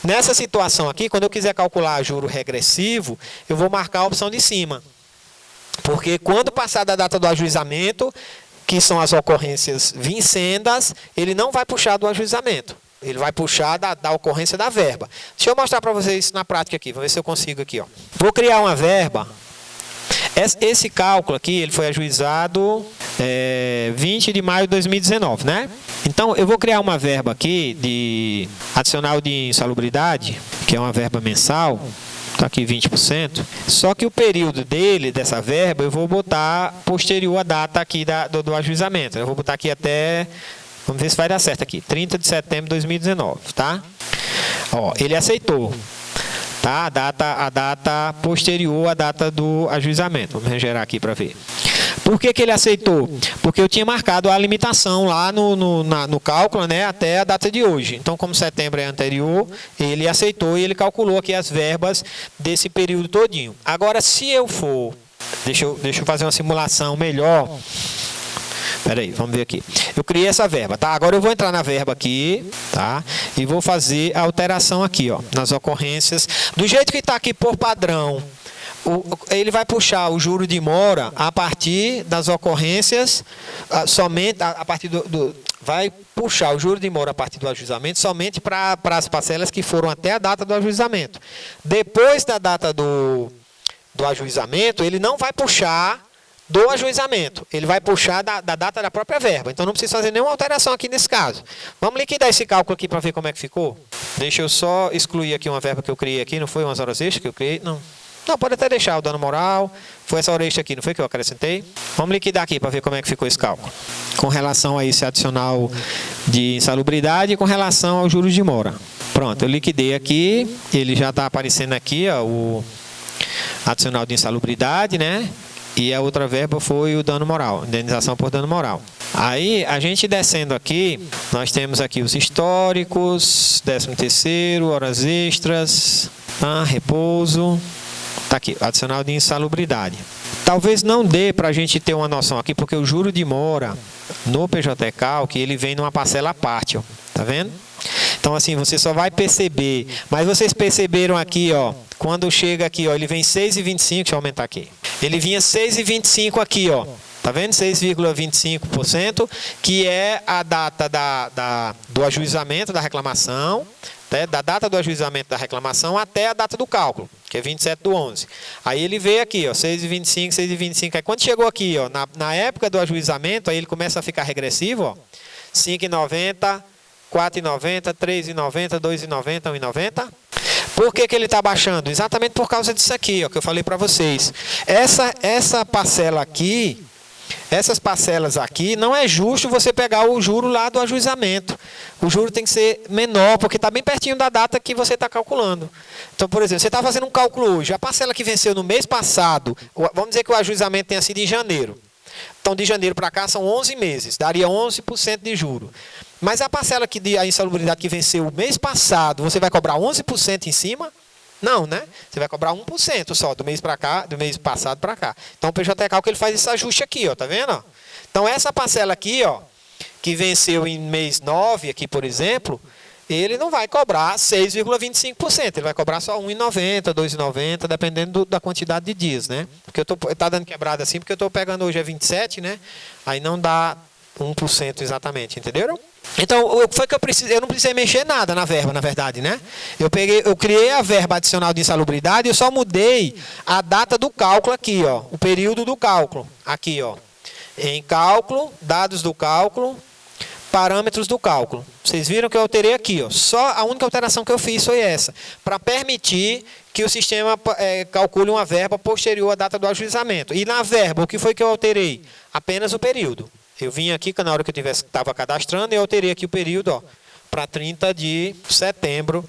Nessa situação aqui, quando eu quiser calcular juro regressivo, eu vou marcar a opção de cima. Porque quando passar da data do ajuizamento, que são as ocorrências vincendas, ele não vai puxar do ajuizamento. Ele vai puxar da ocorrência da verba. Deixa eu mostrar para vocês na prática aqui. Vamos ver se eu consigo aqui, ó. Vou criar uma verba. Esse cálculo aqui, ele foi ajuizado 20 de maio de 2019, né? Então, eu vou criar uma verba aqui de adicional de insalubridade, que é uma verba mensal. Está aqui 20%. Só que o período dessa verba, eu vou botar posterior à data aqui do ajuizamento. Eu vou botar aqui até, vamos ver se vai dar certo aqui, 30 de setembro de 2019, tá? Ó, ele aceitou. Tá? A data posterior à data do ajuizamento. Vamos regerar aqui para ver. Por que ele aceitou? Porque eu tinha marcado a limitação lá no cálculo, né, até a data de hoje. Então, como setembro é anterior, ele aceitou e ele calculou aqui as verbas desse período todinho. Agora, se eu for... Deixa eu fazer uma simulação melhor. Espera aí, vamos ver aqui. Eu criei essa verba, tá? Agora eu vou entrar na verba aqui, tá? E vou fazer a alteração aqui, ó, nas ocorrências. Do jeito que está aqui por padrão, ele vai puxar o juro de mora a partir das ocorrências, somente a partir vai puxar o juro de mora a partir do ajuizamento somente para as parcelas que foram até a data do ajuizamento. Depois da data do ajuizamento, ele não vai puxar do ajuizamento. Ele vai puxar da data da própria verba. Então não precisa fazer nenhuma alteração aqui nesse caso. Vamos liquidar esse cálculo aqui para ver como é que ficou? Deixa eu só excluir aqui uma verba que eu criei aqui. Não foi umas horas extras que eu criei? Não. Não, pode até deixar o dano moral. Foi essa hora extra aqui, não foi que eu acrescentei? Vamos liquidar aqui para ver como é que ficou esse cálculo. Com relação a esse adicional de insalubridade e com relação aos juros de mora. Pronto, eu liquidei aqui. Ele já está aparecendo aqui, ó, o adicional de insalubridade, né? E a outra verba foi o dano moral, indenização por dano moral. Aí, a gente descendo aqui, nós temos aqui os históricos, 13º, horas extras, tá? Repouso. Está aqui, adicional de insalubridade. Talvez não dê para a gente ter uma noção aqui, porque o juro de mora no PJCalc, que ele vem numa parcela à parte, ó. Tá vendo? Então, assim, você só vai perceber. Mas vocês perceberam aqui, ó, quando chega aqui, ó, ele vem 6,25, deixa eu aumentar aqui. Ele vinha 6,25 aqui, ó. Tá vendo? 6,25%, que é a data do ajuizamento da reclamação, da data do ajuizamento da reclamação até a data do cálculo, que é 27/11. Aí ele veio aqui, ó, 6,25, 6,25. Aí quando chegou aqui, ó, na época do ajuizamento, aí ele começa a ficar regressivo, ó, 5,90, 4,90, 3,90, 2,90, 1,90. Por que ele está baixando? Exatamente por causa disso aqui, ó, que eu falei para vocês. Essa parcela aqui, essas parcelas aqui, não é justo você pegar o juro lá do ajuizamento. O juro tem que ser menor, porque está bem pertinho da data que você está calculando. Então, por exemplo, você está fazendo um cálculo hoje. A parcela que venceu no mês passado, vamos dizer que o ajuizamento tenha sido em janeiro. Então, de janeiro para cá são 11 meses, daria 11% de juro. Mas a parcela a insalubridade que venceu o mês passado, você vai cobrar 11% em cima? Não, né? Você vai cobrar 1% só, do mês para cá, do mês passado para cá. Então o PJCalc ele faz esse ajuste aqui, ó, tá vendo? Então essa parcela aqui, ó, que venceu em mês 9, aqui por exemplo, ele não vai cobrar 6,25%, ele vai cobrar só 1,90, 2,90, dependendo da quantidade de dias, né? Porque tá dando quebrada assim, porque eu estou pegando hoje é 27, né? Aí não dá 1% exatamente, entenderam? Então, foi que eu não precisei mexer nada na verba, na verdade, né? Eu criei a verba adicional de insalubridade e eu só mudei a data do cálculo aqui, ó, o período do cálculo, aqui, ó. Em cálculo, dados do cálculo, parâmetros do cálculo. Vocês viram que eu alterei aqui, ó. Só a única alteração que eu fiz foi essa, para permitir que o sistema calcule uma verba posterior à data do ajuizamento. E na verba, o que foi que eu alterei? Apenas o período. Eu vim aqui, na hora que eu estava cadastrando, e eu alterei aqui o período para 30 de setembro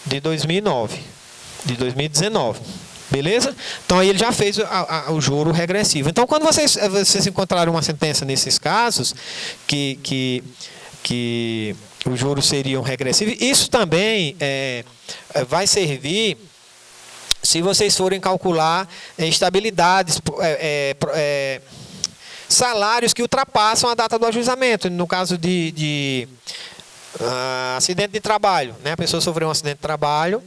de 2019. Beleza? Então, aí ele já fez o juro regressivo. Então, quando vocês encontrarem uma sentença nesses casos, que os juros seriam regressivos, isso também vai servir se vocês forem calcular estabilidades, salários que ultrapassam a data do ajuizamento. No caso de acidente de trabalho, né? A pessoa sofreu um acidente de trabalho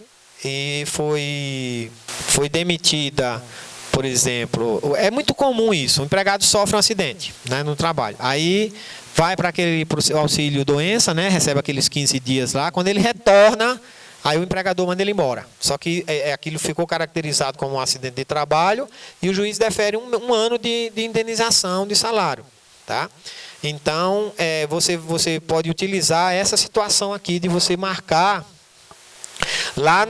e foi demitida, por exemplo. É muito comum isso. O empregado sofre um acidente, né, no trabalho. Aí vai para aquele auxílio doença, né? Recebe aqueles 15 dias lá. Quando ele retorna, aí o empregador manda ele embora. Só que aquilo ficou caracterizado como um acidente de trabalho e o juiz defere um ano de indenização de salário. Tá? Então, você pode utilizar essa situação aqui de você marcar lá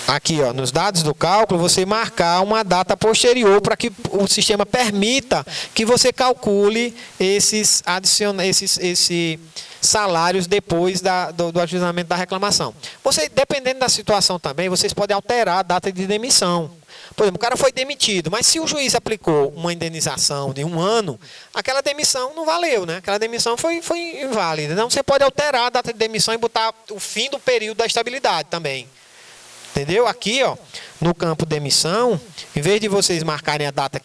aqui, ó, nos dados do cálculo, você marcar uma data posterior para que o sistema permita que você calcule esses salários depois do ajuizamento da reclamação. Dependendo da situação também, vocês podem alterar a data de demissão. Por exemplo, o cara foi demitido, mas se o juiz aplicou uma indenização de 1 ano, aquela demissão não valeu, né? Aquela demissão foi inválida. Então, você pode alterar a data de demissão e botar o fim do período da estabilidade também. Entendeu? Aqui, ó, no campo demissão, em vez de vocês marcarem a data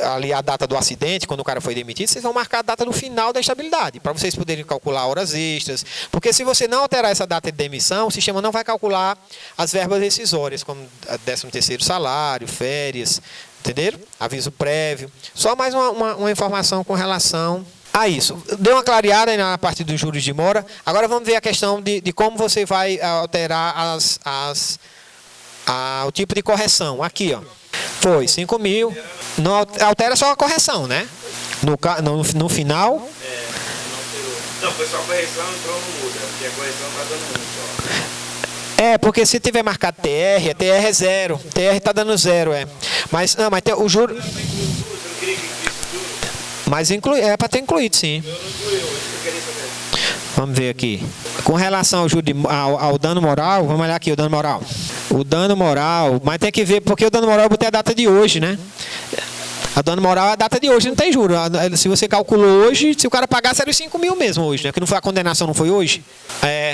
ali a data do acidente, quando o cara foi demitido, vocês vão marcar a data do final da estabilidade, para vocês poderem calcular horas extras, porque se você não alterar essa data de demissão, o sistema não vai calcular as verbas decisórias, como 13º salário, férias, entenderam? Aviso prévio. Só mais uma informação com relação a isso. Deu uma clareada na parte dos juros de mora. Agora vamos ver a questão de como você vai alterar o tipo de correção. Aqui, ó. Foi 5.000. Não altera só a correção, né? No final. Não alterou. Não, foi só a correção, entrou no muda. Porque a correção tá dando 1 só. Porque se tiver marcado TR, TR é 0. TR tá dando 0, Mas tem o juro. Você não queria que incluísse tudo? Mas é para ter incluído, sim. Eu não incluí hoje, eu queria saber. Vamos ver aqui. Com relação ao dano moral, vamos olhar aqui o dano moral. O dano moral, mas tem que ver, porque o dano moral eu botei a data de hoje, né? A dano moral é a data de hoje, não tem juro. Se você calculou hoje, se o cara pagasse era os 5 mil mesmo hoje, né? Que não foi a condenação, não foi hoje?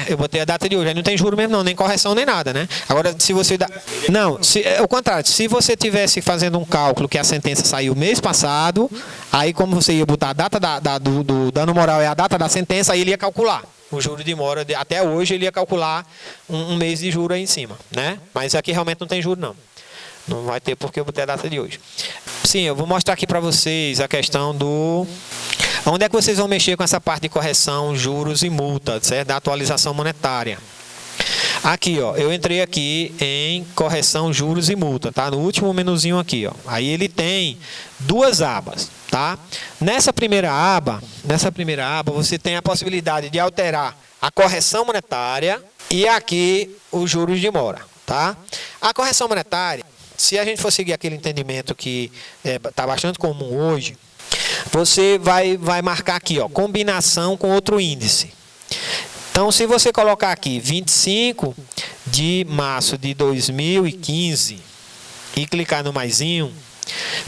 Eu botei a data de hoje, aí não tem juro mesmo não, nem correção, nem nada, né? Agora, se você dá... Não, ao contrário, se você tivesse fazendo um cálculo que a sentença saiu mês passado, aí como você ia botar a data do dano moral é a data da sentença, aí ele ia calcular. O juro de mora, até hoje ele ia calcular um mês de juro aí em cima, né? Mas aqui realmente não tem juro não. Não vai ter porque eu botei a data de hoje. Sim, eu vou mostrar aqui para vocês a questão do... Onde é que vocês vão mexer com essa parte de correção, juros e multa, certo? Da atualização monetária. Aqui, ó, eu entrei aqui em correção, juros e multa, tá? No último menuzinho aqui, ó. Aí ele tem 2 abas, tá? Nessa primeira aba, você tem a possibilidade de alterar a correção monetária e aqui os juros de mora, tá? A correção monetária, se a gente for seguir aquele entendimento que está bastante comum hoje, você vai marcar aqui, ó, combinação com outro índice. Então, se você colocar aqui 25 de março de 2015 e clicar no maisinho,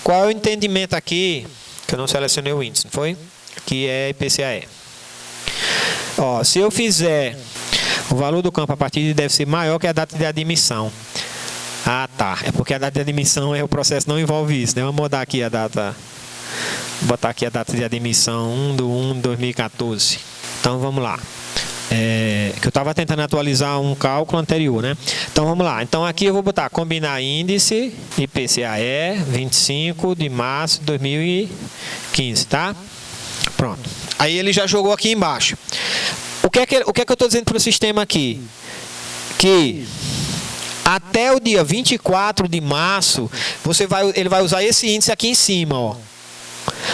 qual é o entendimento aqui? Que eu não selecionei o índice, não foi? Que é IPCAE. Ó, se eu fizer o valor do campo a partir deve ser maior que a data de admissão. Ah, tá. É porque a data de admissão o processo não envolve isso, né? Vamos mudar aqui a data. Vou botar aqui a data de admissão 1/1/2014. Então vamos lá. Que eu estava tentando atualizar um cálculo anterior, né? Então vamos lá. Então aqui eu vou botar combinar índice IPCAE 25 de março de 2015, tá? Pronto. Aí ele já jogou aqui embaixo. O que é que eu estou dizendo para o sistema aqui? Que até o dia 24 de março, ele vai usar esse índice aqui em cima, ó.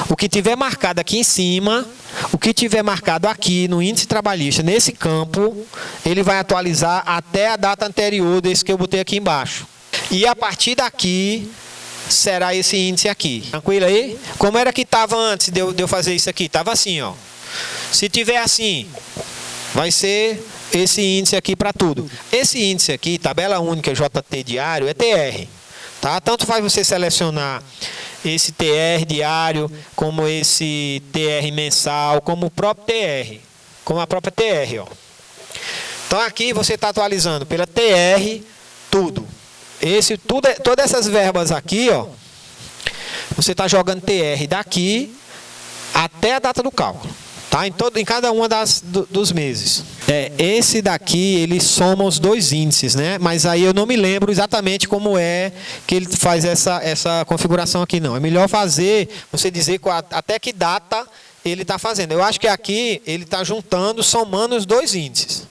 O que tiver marcado aqui em cima, o que tiver marcado aqui no índice trabalhista, nesse campo, ele vai atualizar até a data anterior desse que eu botei aqui embaixo. E a partir daqui, será esse índice aqui. Tranquilo aí? Como era que estava antes de eu fazer isso aqui? Estava assim, ó. Se tiver assim, vai ser esse índice aqui para tudo. Esse índice aqui, tabela única JT diário, é TR. Tá? Tanto faz você selecionar esse TR diário, como esse TR mensal, como o próprio TR, como a própria TR, ó. Então aqui você está atualizando pela TR tudo. Todas essas verbas aqui, ó, você está jogando TR daqui até a data do cálculo, tá? Em cada uma dos meses. Esse daqui, ele soma os 2 índices, né? Mas aí eu não me lembro exatamente como é que ele faz essa configuração aqui, não. É melhor você dizer até que data ele está fazendo. Eu acho que aqui ele está juntando, somando os 2 índices.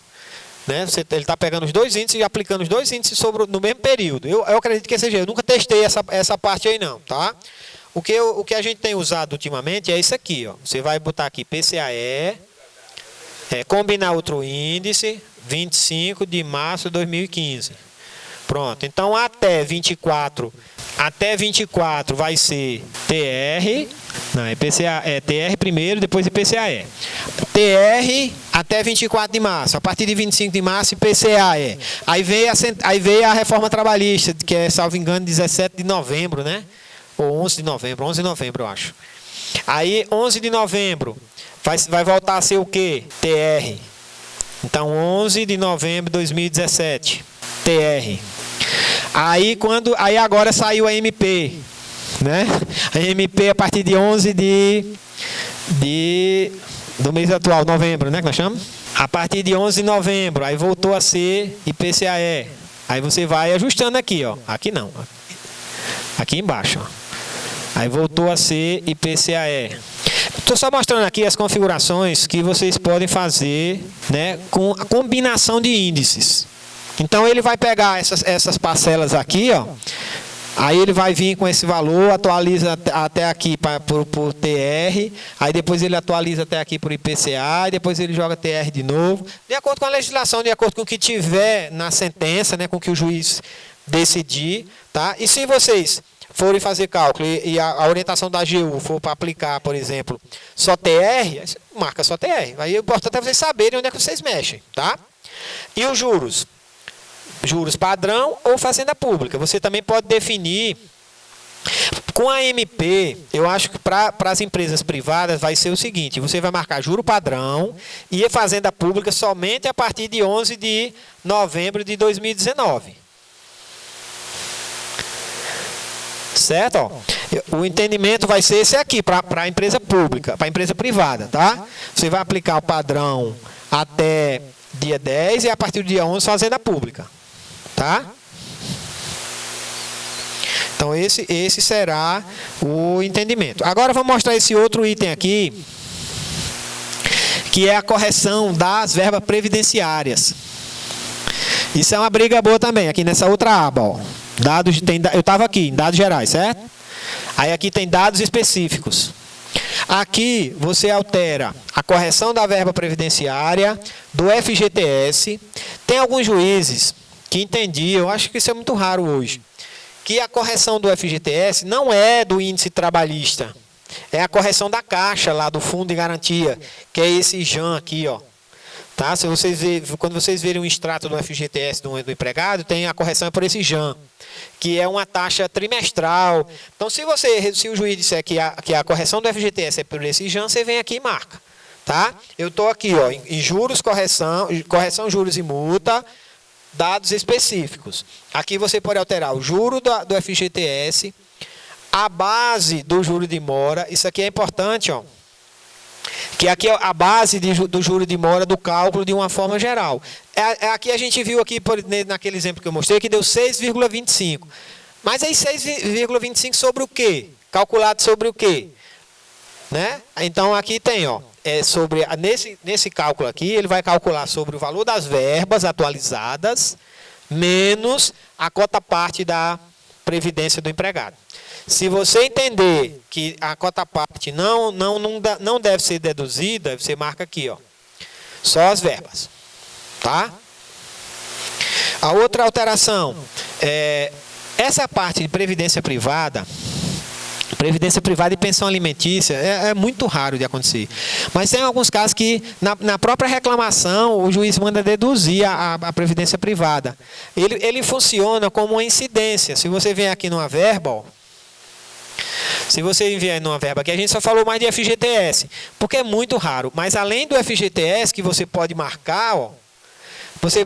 Né? Ele está pegando os 2 índices e aplicando os 2 índices no mesmo período. Eu acredito que seja. Eu nunca testei essa parte aí, não, tá? O que a gente tem usado ultimamente é isso aqui, ó. Você vai botar aqui PCAE, combinar outro índice, 25 de março de 2015. Pronto. Então, até 24 vai ser TR, não, TR primeiro, depois IPCAE. TR até 24 de março. A partir de 25 de março, IPCAE. Aí veio a reforma trabalhista, que é, salvo engano, 17 de novembro, né? Ou 11 de novembro, eu acho. Aí, 11 de novembro, vai voltar a ser o quê? TR. Então, 11 de novembro de 2017, TR. Aí agora saiu a MP, né? A MP a partir de 11 do mês atual, novembro, né? Que nós chamamos? A partir de 11 de novembro, aí voltou a ser IPCAE. Aí você vai ajustando aqui, ó. Aqui não. Aqui embaixo, ó. Aí voltou a ser IPCAE. Estou só mostrando aqui as configurações que vocês podem fazer, né, com a combinação de índices. Então ele vai pegar essas parcelas aqui, ó, Aí ele vai vir com esse valor, atualiza até aqui por TR, aí depois ele atualiza até aqui por IPCA, e depois ele joga TR de novo, de acordo com a legislação, de acordo com o que tiver na sentença, né, com o que o juiz decidir, tá? E se vocês forem fazer cálculo e a orientação da AGU for para aplicar, por exemplo, só TR, marca só TR. Aí o importante é vocês saberem onde é que vocês mexem, tá? E os juros? Juros padrão ou fazenda pública. Você também pode definir. Com a MP, eu acho que para as empresas privadas vai ser o seguinte: você vai marcar juro padrão e a fazenda pública somente a partir de 11 de novembro de 2019. Certo? Ó, o entendimento vai ser esse aqui para a empresa pública, para a empresa privada, tá? Você vai aplicar o padrão até dia 10 e a partir do dia 11 fazenda pública, tá? Então esse será o entendimento. Agora vamos mostrar esse outro item aqui, que é a correção das verbas previdenciárias. Isso é uma briga boa também, aqui nessa outra aba, ó. Dados, eu estava aqui, em dados gerais, certo? Aí aqui tem dados específicos. Aqui você altera a correção da verba previdenciária, do FGTS. Tem alguns juízes que entendiam, eu acho que isso é muito raro hoje, que a correção do FGTS não é do índice trabalhista. É a correção da caixa lá do fundo de garantia, que é esse JAN aqui, ó. Tá? Se vocês quando vocês verem um extrato do FGTS do empregado, tem a correção por esse JAN, que é uma taxa trimestral. Então, se o juiz disser que a correção do FGTS é por esse JAN, você vem aqui e marca. Tá? Eu estou aqui, ó, em juros, correção, juros e multa, dados específicos. Aqui você pode alterar o juro do FGTS, a base do juro de mora. Isso aqui é importante, ó. Que aqui é a base do juro de mora do cálculo de uma forma geral. Aqui a gente viu aqui, naquele exemplo que eu mostrei, que deu 6,25. Mas aí 6,25 sobre o quê? Calculado sobre o quê? Né? Então aqui tem, ó, nesse cálculo aqui, ele vai calcular sobre o valor das verbas atualizadas, menos a cota parte da previdência do empregado. Se você entender que a cota parte não deve ser deduzida, você marca aqui, ó, só as verbas, tá? A outra alteração é essa parte de previdência privada e pensão alimentícia é muito raro de acontecer. Mas tem alguns casos que, na própria reclamação, o juiz manda deduzir a previdência privada. Ele funciona como uma incidência. Se você vem aqui numa verba, ó, se você enviar numa verba aqui, a gente só falou mais de FGTS, porque é muito raro. Mas além do FGTS, que você pode marcar, ó,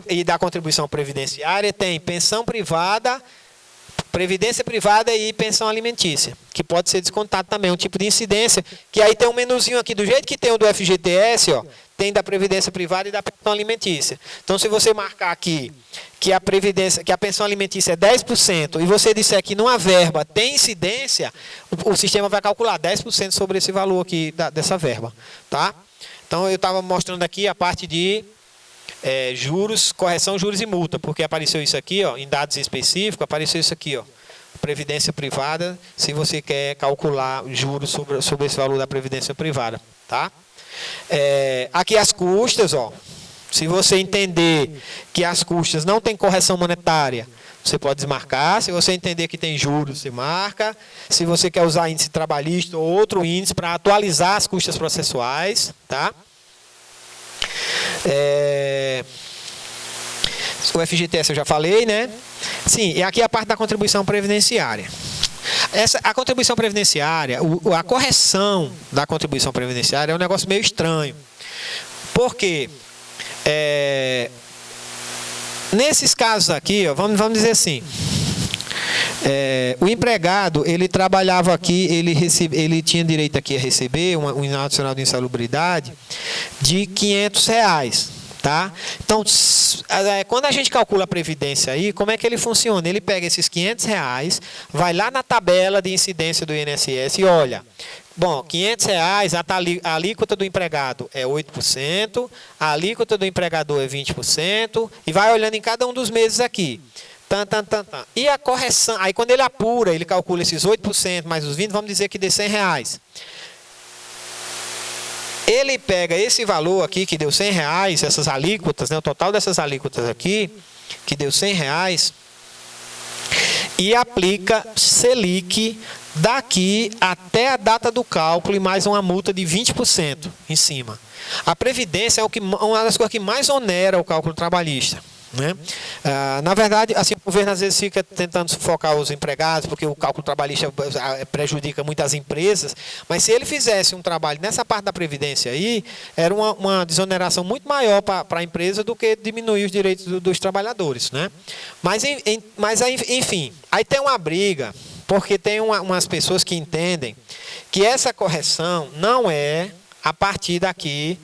e da contribuição previdenciária, tem pensão privada, previdência privada e pensão alimentícia, que pode ser descontado também, um tipo de incidência, que aí tem um menuzinho aqui, do jeito que tem o do FGTS, ó, tem da previdência privada e da pensão alimentícia. Então, se você marcar aqui que a pensão alimentícia é 10%, e você disser que numa verba tem incidência, o sistema vai calcular 10% sobre esse valor aqui dessa verba, tá? Então, eu estava mostrando aqui a parte de juros, correção, juros e multa, porque apareceu isso aqui, ó, em dados específicos, apareceu isso aqui, ó, previdência privada, se você quer calcular juros sobre esse valor da previdência privada, tá? Aqui as custas, ó, se você entender que as custas não tem correção monetária, você pode desmarcar. Se você entender que tem juros, você marca. Se você quer usar índice trabalhista ou outro índice para atualizar as custas processuais, tá? O FGTS eu já falei, né? Sim, e aqui a parte da contribuição previdenciária. A contribuição previdenciária, a correção da contribuição previdenciária é um negócio meio estranho. Por quê? Nesses casos aqui, ó, vamos dizer assim, o empregado, ele trabalhava aqui, ele tinha direito aqui a receber um nacional de insalubridade de R$500, tá? Então, quando a gente calcula a previdência aí, como é que ele funciona? Ele pega esses R$500, vai lá na tabela de incidência do INSS e olha, bom, R$500, a alíquota do empregado é 8%, a alíquota do empregador é 20%, e vai olhando em cada um dos meses aqui. E a correção, aí quando ele apura, ele calcula esses 8% mais os 20%, vamos dizer que dê R$100. Ele pega esse valor aqui, que deu R$100, essas alíquotas, né, o total dessas alíquotas aqui, que deu R$100, e aplica Selic daqui até a data do cálculo e mais uma multa de 20% em cima. A Previdência é uma das coisas que mais onera o cálculo trabalhista, né? Na verdade, assim, o governo às vezes fica tentando sufocar os empregados, porque o cálculo trabalhista prejudica muitas empresas, mas se ele fizesse um trabalho nessa parte da Previdência aí, era uma desoneração muito maior para a empresa do que diminuir os direitos dos trabalhadores, né? Mas enfim, aí tem uma briga, porque tem umas pessoas que entendem que essa correção não é a partir daqui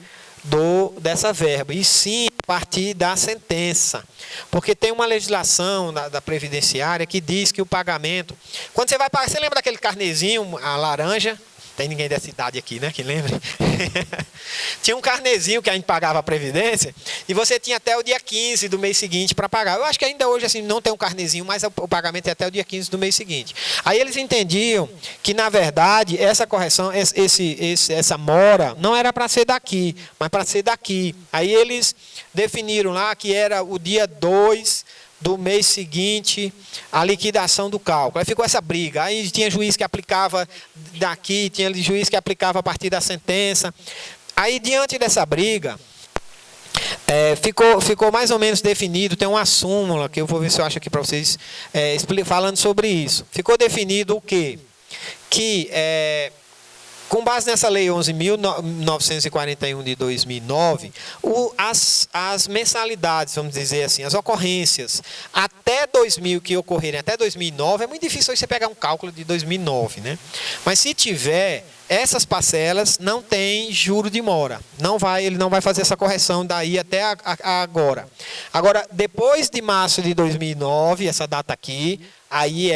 dessa verba, e sim a partir da sentença. Porque tem uma legislação da Previdenciária que diz que o pagamento... Quando você vai pagar, você lembra daquele carnezinho, a laranja? Tem ninguém dessa idade aqui, né, que lembra? Tinha um carnezinho que a gente pagava a Previdência, e você tinha até o dia 15 do mês seguinte para pagar. Eu acho que ainda hoje assim, não tem um carnezinho, mas o pagamento é até o dia 15 do mês seguinte. Aí eles entendiam que, na verdade, essa correção, essa mora, não era para ser daqui, mas para ser daqui. Aí eles definiram lá que era o dia 2 do mês seguinte, a liquidação do cálculo. Aí ficou essa briga. Aí tinha juiz que aplicava daqui, tinha juiz que aplicava a partir da sentença. Aí, diante dessa briga, ficou mais ou menos definido, tem uma súmula, que eu vou ver se eu acho aqui para vocês, falando sobre isso. Ficou definido o quê? Que, com base nessa lei 11.941 de 2009, as mensalidades, vamos dizer assim, as ocorrências até 2000 que ocorrerem até 2009, é muito difícil você pegar um cálculo de 2009, né? Mas se tiver, essas parcelas não tem juro de mora. Ele não vai fazer essa correção daí até agora. Agora, depois de março de 2009, essa data aqui, aí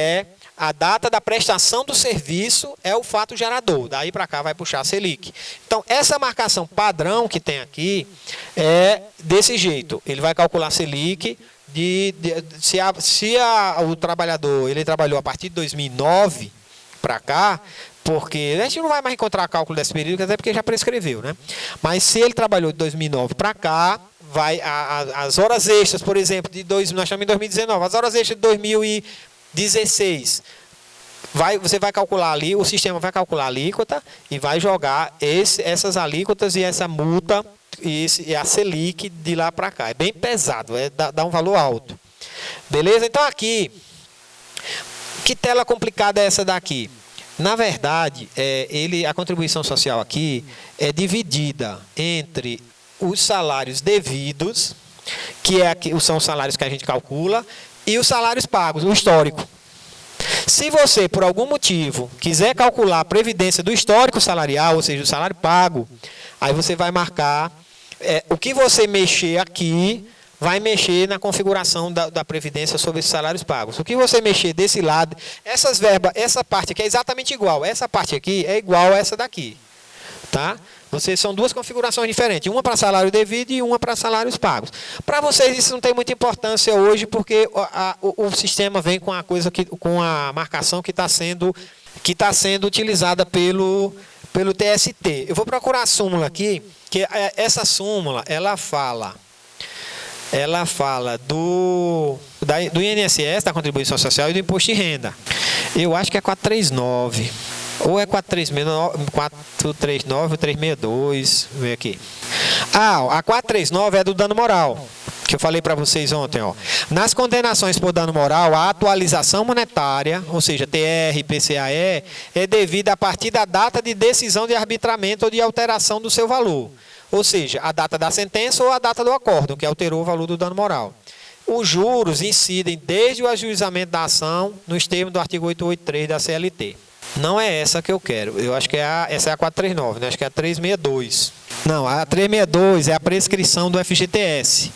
a data da prestação do serviço é o fato gerador. Daí para cá vai puxar a Selic. Então, essa marcação padrão que tem aqui é desse jeito. Ele vai calcular a Selic o trabalhador ele trabalhou a partir de 2009 para cá, porque a gente não vai mais encontrar cálculo desse período, até porque já prescreveu, né? Mas se ele trabalhou de 2009 para cá, as horas extras, por exemplo, nós estamos em 2019, as horas extras de 2016, você vai calcular ali, o sistema vai calcular a alíquota e vai jogar essas alíquotas e essa multa e a Selic de lá para cá. É bem pesado, dá um valor alto. Beleza? Então aqui, que tela complicada é essa daqui? Na verdade, a contribuição social aqui é dividida entre os salários devidos, que são os salários que a gente calcula, e os salários pagos, o histórico. Se você, por algum motivo, quiser calcular a previdência do histórico salarial, ou seja, do salário pago, aí você vai marcar o que você mexer aqui, vai mexer na configuração da previdência sobre esses salários pagos. O que você mexer desse lado, essas verbas, essa parte aqui é exatamente igual. Essa parte aqui é igual a essa daqui. Tá? São duas configurações diferentes. Uma para salário devido e uma para salários pagos. Para vocês isso não tem muita importância hoje, porque o sistema vem com com a marcação que está sendo utilizada pelo TST. Eu vou procurar a súmula aqui, que essa súmula, ela fala do INSS, da contribuição social, e do imposto de renda. Eu acho que é 439. Ou é 439 ou 362. Vem aqui. A 439 é do dano moral, que eu falei para vocês ontem. Nas condenações por dano moral, a atualização monetária, ou seja, TR, PCAE, é devida a partir da data de decisão de arbitramento ou de alteração do seu valor. Ou seja, a data da sentença ou a data do acórdão, que alterou o valor do dano moral. Os juros incidem desde o ajuizamento da ação nos termos do artigo 883 da CLT. Não é essa que eu quero. Eu acho que essa é a 439, né? Acho que é a 362. Não, a 362 é a prescrição do FGTS.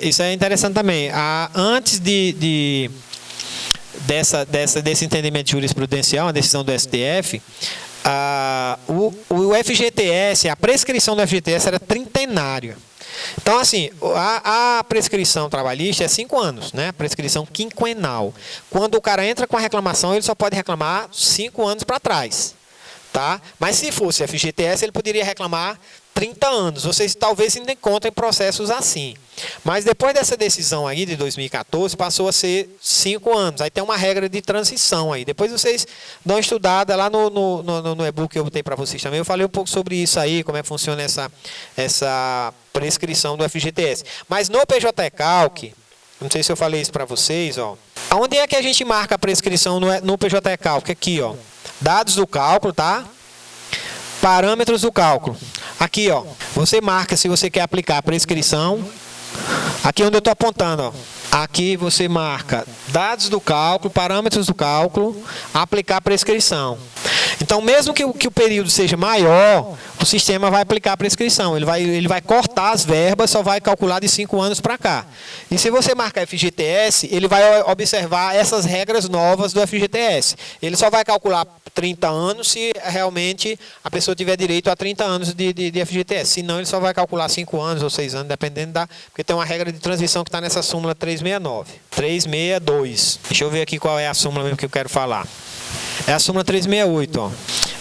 Isso é interessante também. Antes desse entendimento jurisprudencial, a decisão do STF, o FGTS, a prescrição do FGTS era trintenária. Então, assim, a prescrição trabalhista é 5 anos, né? Prescrição quinquenal. Quando o cara entra com a reclamação, ele só pode reclamar 5 anos para trás, tá? Mas se fosse FGTS, ele poderia reclamar 30 anos. Vocês talvez ainda encontrem processos assim. Mas depois dessa decisão aí de 2014, passou a ser 5 anos. Aí tem uma regra de transição aí. Depois vocês dão uma estudada lá no e-book que eu botei para vocês também. Eu falei um pouco sobre isso aí, como é que funciona essa prescrição do FGTS. Mas no PJ Calc, não sei se eu falei isso para vocês, ó. Onde é que a gente marca a prescrição no PJ Calc? Aqui, ó. Dados do cálculo, tá? Parâmetros do cálculo. Aqui, ó, você marca se você quer aplicar a prescrição. Aqui onde eu estou apontando, ó. Aqui você marca dados do cálculo, parâmetros do cálculo, aplicar a prescrição. Então, mesmo que o período seja maior, o sistema vai aplicar a prescrição. Ele vai cortar as verbas, só vai calcular de 5 anos para cá. E se você marcar FGTS, ele vai observar essas regras novas do FGTS. Ele só vai calcular 30 anos se realmente a pessoa tiver direito a 30 anos de FGTS. Se não, ele só vai calcular 5 anos ou 6 anos, dependendo da... Porque tem uma regra de transição que está nessa súmula 369. 362. Deixa eu ver aqui qual é a súmula mesmo que eu quero falar. É a súmula 368, ó.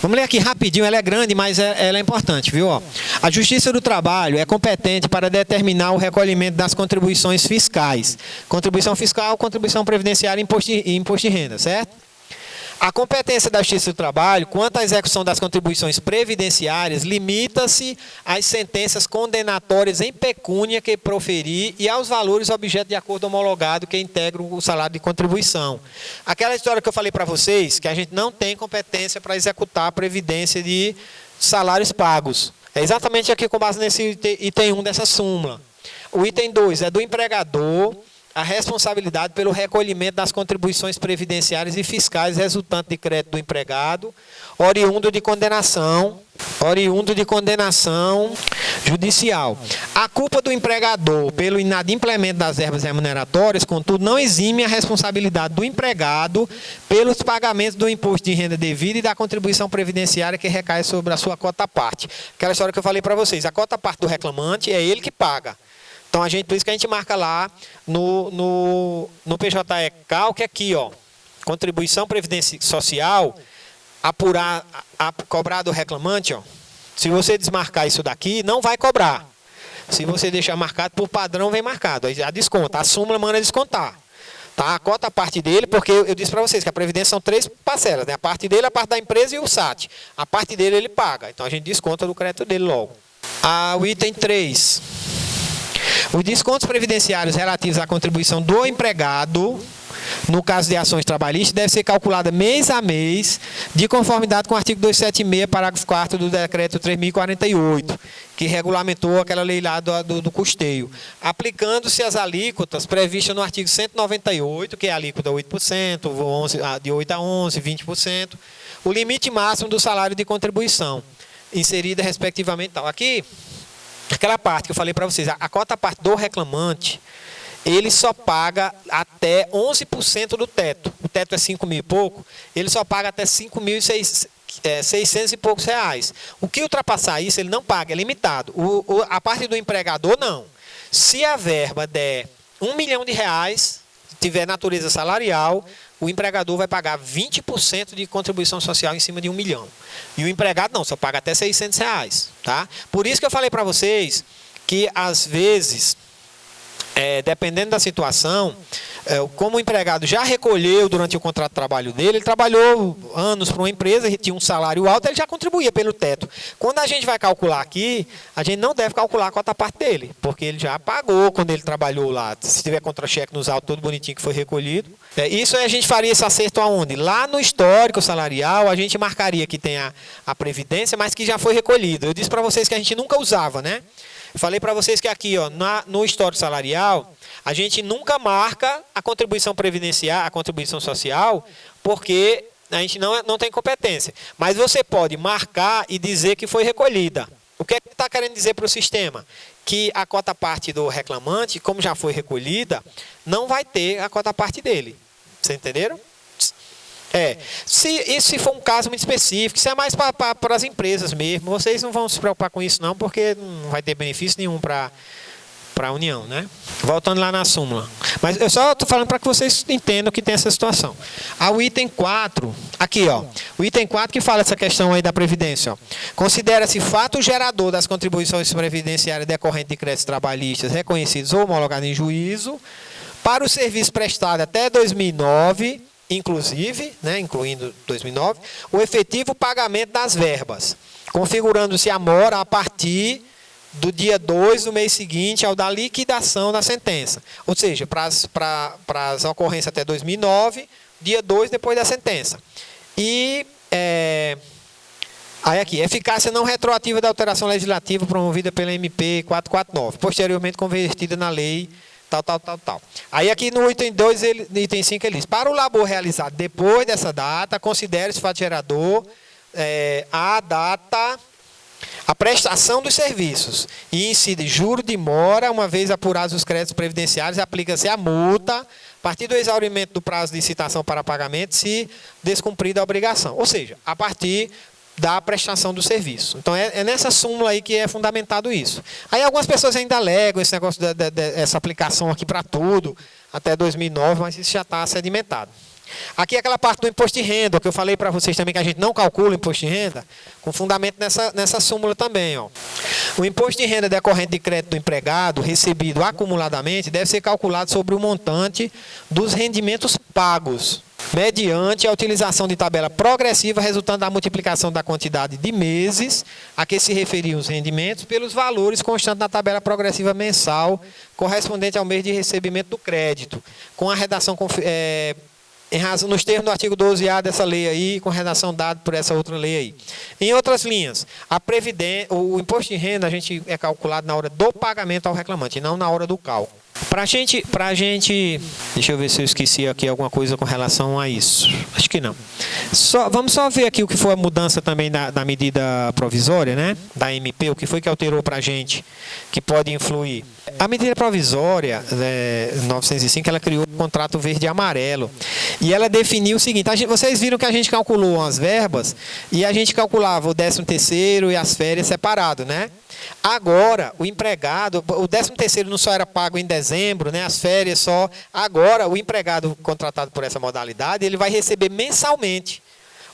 Vamos ler aqui rapidinho, ela é grande, mas ela é importante, viu? Ó. A Justiça do Trabalho é competente para determinar o recolhimento das contribuições fiscais. Contribuição fiscal, contribuição previdenciária e imposto de renda, certo? A competência da Justiça do Trabalho, quanto à execução das contribuições previdenciárias, limita-se às sentenças condenatórias em pecúnia que proferir e aos valores objeto de acordo homologado que integram o salário de contribuição. Aquela história que eu falei para vocês, que a gente não tem competência para executar a previdência de salários pagos. É exatamente aqui com base nesse item 1 dessa súmula. O item 2 é do empregador a responsabilidade pelo recolhimento das contribuições previdenciárias e fiscais resultante de crédito do empregado, oriundo de condenação judicial. A culpa do empregador pelo inadimplemento das verbas remuneratórias, contudo, não exime a responsabilidade do empregado pelos pagamentos do imposto de renda devida e da contribuição previdenciária que recai sobre a sua cota-parte. Aquela história que eu falei para vocês, a cota-parte do reclamante é ele que paga. Então, por isso que a gente marca lá no PJ Calc, aqui, ó, contribuição previdência social, cobrar do reclamante, ó. Se você desmarcar isso daqui, não vai cobrar. Se você deixar marcado, por padrão vem marcado. Aí já desconta. A súmula manda descontar. Tá? A cota, a parte dele, porque eu disse para vocês que a previdência são 3 parcelas, né? A parte dele, a parte da empresa e o SAT. A parte dele ele paga. Então, a gente desconta do crédito dele logo. O item 3. Os descontos previdenciários relativos à contribuição do empregado, no caso de ações trabalhistas, deve ser calculada mês a mês, de conformidade com o artigo 276, parágrafo 4º do decreto 3.048, que regulamentou aquela lei lá do custeio, aplicando-se as alíquotas previstas no artigo 198, que é a alíquota 8%, de 8 a 11, 20%, o limite máximo do salário de contribuição, inserida respectivamente tal. Aqui, aquela parte que eu falei para vocês, a cota-parte do reclamante, ele só paga até 11% do teto. O teto é 5 mil e pouco, ele só paga até 5.600 e poucos reais. O que ultrapassar isso, ele não paga, é limitado. A parte do empregador, não. Se a verba der R$1 milhão, tiver natureza salarial, o empregador vai pagar 20% de contribuição social em cima de R$1 milhão. E o empregado não, só paga até R$600. Tá? Por isso que eu falei para vocês que, às vezes, dependendo da situação, como o empregado já recolheu durante o contrato de trabalho dele, ele trabalhou anos para uma empresa, ele tinha um salário alto, ele já contribuía pelo teto. Quando a gente vai calcular aqui, a gente não deve calcular a cota-parte dele, porque ele já pagou quando ele trabalhou lá. Se tiver contra-cheque nos autos, todo bonitinho que foi recolhido. Isso a gente faria esse acerto aonde? Lá no histórico salarial, a gente marcaria que tem a previdência, mas que já foi recolhido. Eu disse para vocês que a gente nunca usava, né? Eu falei para vocês que aqui, ó, no histórico salarial, a gente nunca marca a contribuição previdenciária, a contribuição social, porque a gente não tem competência. Mas você pode marcar e dizer que foi recolhida. O que é que está querendo dizer para o sistema? Que a cota-parte do reclamante, como já foi recolhida, não vai ter a cota-parte dele. Vocês entenderam? Se for um caso muito específico, isso é mais para as empresas mesmo. Vocês não vão se preocupar com isso não, porque não vai ter benefício nenhum para para a União, né? Voltando lá na súmula. Mas eu só estou falando para que vocês entendam que tem essa situação. O item 4, aqui, ó. O item 4 que fala essa questão aí da Previdência, ó. Considera-se fato gerador das contribuições previdenciárias decorrentes de créditos trabalhistas reconhecidos ou homologados em juízo para o serviço prestado até 2009, inclusive, né, incluindo 2009, o efetivo pagamento das verbas, configurando-se a mora a partir do dia 2 do mês seguinte ao da liquidação da sentença. Ou seja, para as ocorrências até 2009, dia 2 depois da sentença. E, aí aqui, eficácia não retroativa da alteração legislativa promovida pela MP 449, posteriormente convertida na lei tal. Aí aqui no item 2, item 5, ele diz, para o labor realizado depois dessa data, considere-se fato gerador a prestação dos serviços e incide juro de mora, uma vez apurados os créditos previdenciários, aplica-se a multa a partir do exaurimento do prazo de licitação para pagamento, se descumprida a obrigação. Ou seja, a partir da prestação do serviço. Então, é nessa súmula aí que é fundamentado isso. Aí algumas pessoas ainda alegam esse negócio dessa aplicação aqui para tudo, até 2009, mas isso já está sedimentado. Aqui é aquela parte do imposto de renda, que eu falei para vocês também que a gente não calcula o imposto de renda, com fundamento nessa súmula também, ó. O imposto de renda decorrente de crédito do empregado, recebido acumuladamente, deve ser calculado sobre o montante dos rendimentos pagos, mediante a utilização de tabela progressiva, resultando da multiplicação da quantidade de meses a que se referiam os rendimentos pelos valores constantes na tabela progressiva mensal, correspondente ao mês de recebimento do crédito, com a redação em razão, nos termos do artigo 12A dessa lei aí, com redação dada por essa outra lei aí. Em outras linhas, o imposto de renda a gente é calculado na hora do pagamento ao reclamante, e não na hora do cálculo. Pra gente, deixa eu ver se eu esqueci aqui alguma coisa com relação a isso. Acho que não. Vamos só ver aqui o que foi a mudança também da medida provisória, né? Da MP, o que foi que alterou pra gente, que pode influir. A medida provisória 905, ela criou o contrato verde e amarelo. E ela definiu o seguinte, vocês viram que a gente calculou as verbas e a gente calculava o 13º e as férias separado, né? Agora, o empregado, o 13º não só era pago em dezembro, né, as férias só. Agora, o empregado contratado por essa modalidade, ele vai receber mensalmente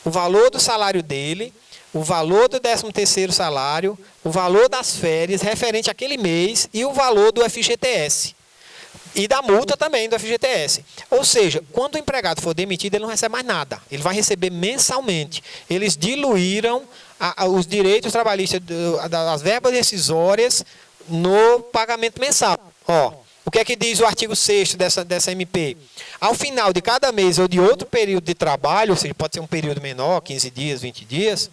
o valor do salário dele, o valor do 13º salário, o valor das férias referente àquele mês e o valor do FGTS. E da multa também do FGTS. Ou seja, quando o empregado for demitido, ele não recebe mais nada. Ele vai receber mensalmente. Eles diluíram os direitos trabalhistas das verbas decisórias no pagamento mensal. Ó, o que é que diz o artigo 6º dessa MP? Ao final de cada mês ou de outro período de trabalho, ou seja, pode ser um período menor, 15 dias, 20 dias,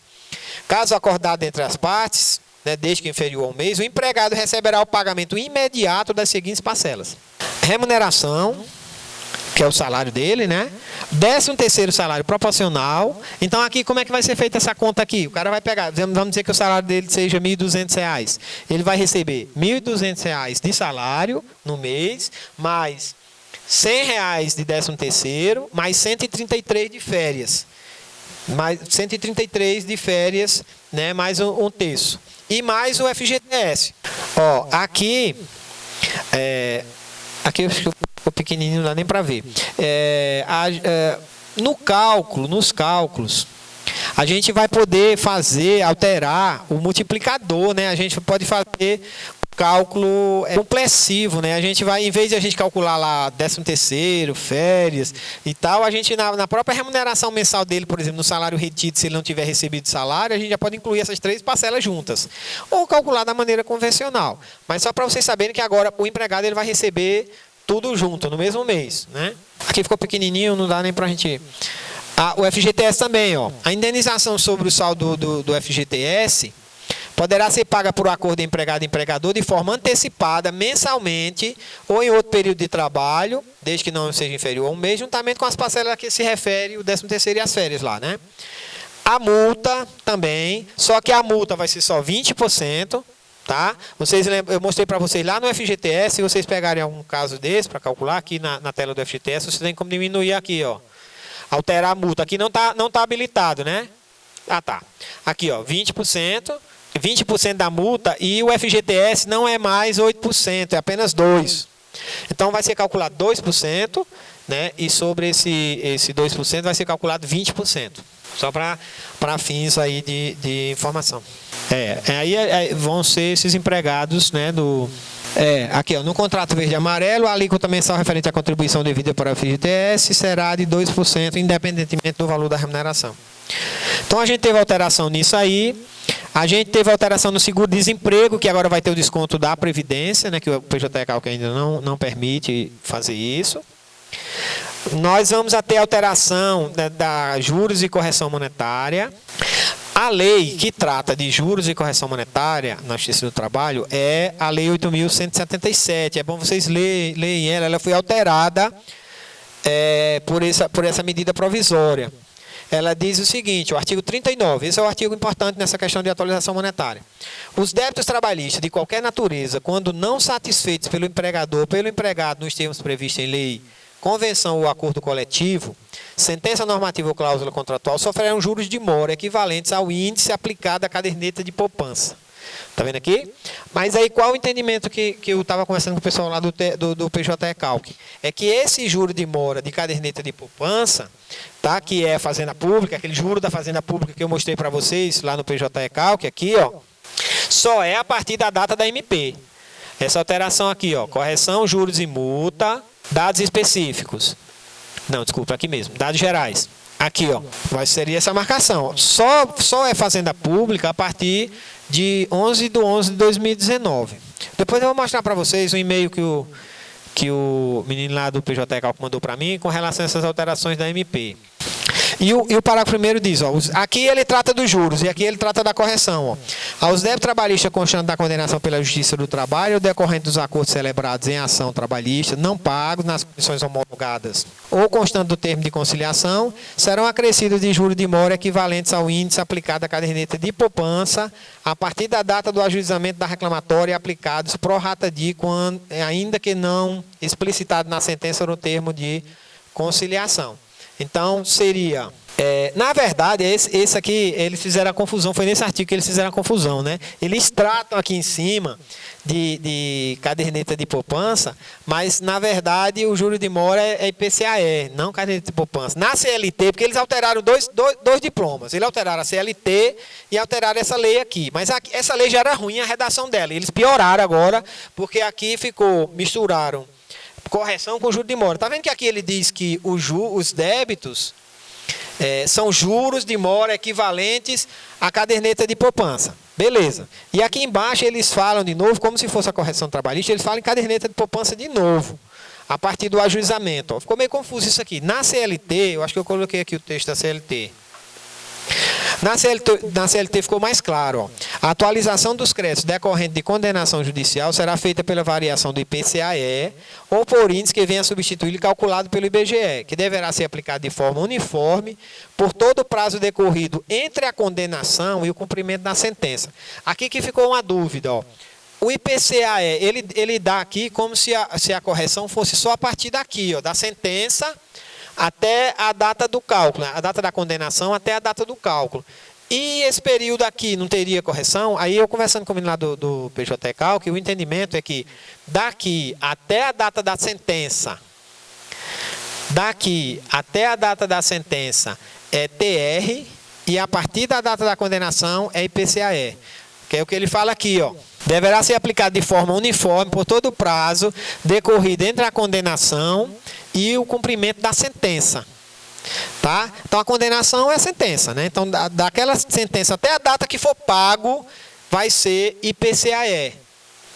caso acordado entre as partes, né, desde que inferior ao mês, o empregado receberá o pagamento imediato das seguintes parcelas. Remuneração, que é o salário dele, né? 13º salário proporcional. Então, aqui, como é que vai ser feita essa conta aqui? O cara vai pegar, vamos dizer que o salário dele seja R$ 1.200. Ele vai receber R$ 1.200 de salário no mês, mais R$ 100 de 13º, mais 133 de férias. Mais 133 de férias, né? Mais um terço. E mais o FGTS. Ó, aqui eu acho que ficou pequenininho, não dá nem para ver. Nos cálculos, a gente vai poder alterar o multiplicador, né? A gente pode fazer o cálculo complessivo, né? A gente vai, em vez de a gente calcular lá 13º, férias e tal, a gente na própria remuneração mensal dele, por exemplo, no salário retido, se ele não tiver recebido salário, a gente já pode incluir essas 3 parcelas juntas. Ou calcular da maneira convencional. Mas só para vocês saberem que agora o empregado ele vai receber tudo junto, no mesmo mês, né? Aqui ficou pequenininho, não dá nem para a gente... o FGTS também, ó. A indenização sobre o saldo do FGTS poderá ser paga por acordo empregado e empregador de forma antecipada, mensalmente, ou em outro período de trabalho, desde que não seja inferior a um mês, juntamente com as parcelas a que se refere o 13º e as férias lá, né? A multa também, só que a multa vai ser só 20%, tá? Eu mostrei para vocês lá no FGTS, se vocês pegarem algum caso desse para calcular, aqui na tela do FGTS, vocês têm como diminuir aqui, ó. Alterar a multa. Aqui não tá habilitado, né? Ah, tá. Aqui, ó, 20%, 20% da multa e o FGTS não é mais 8%, é apenas 2%. Então vai ser calculado 2%, né? E sobre esse 2% vai ser calculado 20%. Só para fins aí de informação. Aí vão ser esses empregados, né, aqui, ó, no contrato verde e amarelo, a alíquota mensal referente à contribuição devida para o FGTS será de 2%, independentemente do valor da remuneração. Então, a gente teve alteração nisso aí. A gente teve alteração no seguro-desemprego, que agora vai ter o desconto da Previdência, né, que o PJ-CALC ainda não permite fazer isso. Nós vamos ter alteração da juros e correção monetária. A lei que trata de juros e correção monetária na Justiça do Trabalho é a Lei 8.177. É bom vocês lerem ela. Ela foi alterada por essa medida provisória. Ela diz o seguinte, o artigo 39, esse é o artigo importante nessa questão de atualização monetária. Os débitos trabalhistas de qualquer natureza, quando não satisfeitos pelo empregador ou pelo empregado nos termos previstos em lei, convenção ou acordo coletivo, sentença normativa ou cláusula contratual, sofrerão juros de mora equivalentes ao índice aplicado à caderneta de poupança. Está vendo aqui? Mas aí qual o entendimento que eu estava conversando com o pessoal lá do PJ-CALC? É que esse juro de mora de caderneta de poupança, tá, que é a Fazenda Pública, aquele juro da Fazenda Pública que eu mostrei para vocês lá no PJ-CALC, aqui, ó, só é a partir da data da MP. Essa alteração aqui, ó, correção, juros e multa, dados específicos. Não, desculpa, aqui mesmo, dados gerais. Aqui, ó, seria essa marcação. Só é Fazenda Pública a partir de 11/11/2019. Depois eu vou mostrar para vocês um e-mail que o menino lá do PJ-CALC mandou para mim com relação a essas alterações da MP. E o parágrafo primeiro diz, ó, aqui ele trata dos juros e aqui ele trata da correção. Ó. Aos débitos trabalhistas constantes da condenação pela Justiça do Trabalho ou decorrente dos acordos celebrados em ação trabalhista, não pagos nas condições homologadas ou constante do termo de conciliação, serão acrescidos de juros de mora equivalentes ao índice aplicado à caderneta de poupança a partir da data do ajuizamento da reclamatória aplicados pro rata di, ainda que não explicitado na sentença ou no termo de conciliação. Então, seria... na verdade, esse aqui, eles fizeram a confusão, foi nesse artigo que eles fizeram a confusão, né? Eles tratam aqui em cima de caderneta de poupança, mas, na verdade, o juro de mora é IPCAE, não caderneta de poupança. Na CLT, porque eles alteraram dois diplomas. Eles alteraram a CLT e alteraram essa lei aqui. Mas essa lei já era ruim, a redação dela. Eles pioraram agora, porque aqui misturaram correção com juro de mora. Está vendo que aqui ele diz que os débitos são juros de mora equivalentes à caderneta de poupança. Beleza. E aqui embaixo eles falam de novo, como se fosse a correção trabalhista, eles falam em caderneta de poupança de novo, a partir do ajuizamento. Ó. Ficou meio confuso isso aqui. Na CLT, eu acho que eu coloquei aqui o texto da CLT. Na CLT ficou mais claro. Ó. A atualização dos créditos decorrentes de condenação judicial será feita pela variação do IPCAE ou por índice que venha a substituí-lo calculado pelo IBGE, que deverá ser aplicado de forma uniforme por todo o prazo decorrido entre a condenação e o cumprimento da sentença. Aqui que ficou uma dúvida. Ó. O IPCAE, ele dá aqui como se a correção fosse só a partir daqui, ó, da sentença até a data do cálculo, a data da condenação até a data do cálculo. E esse período aqui não teria correção? Aí eu conversando com o menino lá do PJ-CALC, o entendimento é que daqui até a data da sentença, é TR e a partir da data da condenação é IPCAE. Que é o que ele fala aqui, ó. Deverá ser aplicado de forma uniforme por todo o prazo decorrido entre a condenação e o cumprimento da sentença. Tá? Então, a condenação é a sentença. Né? Então, daquela sentença até a data que for pago, vai ser IPCAE.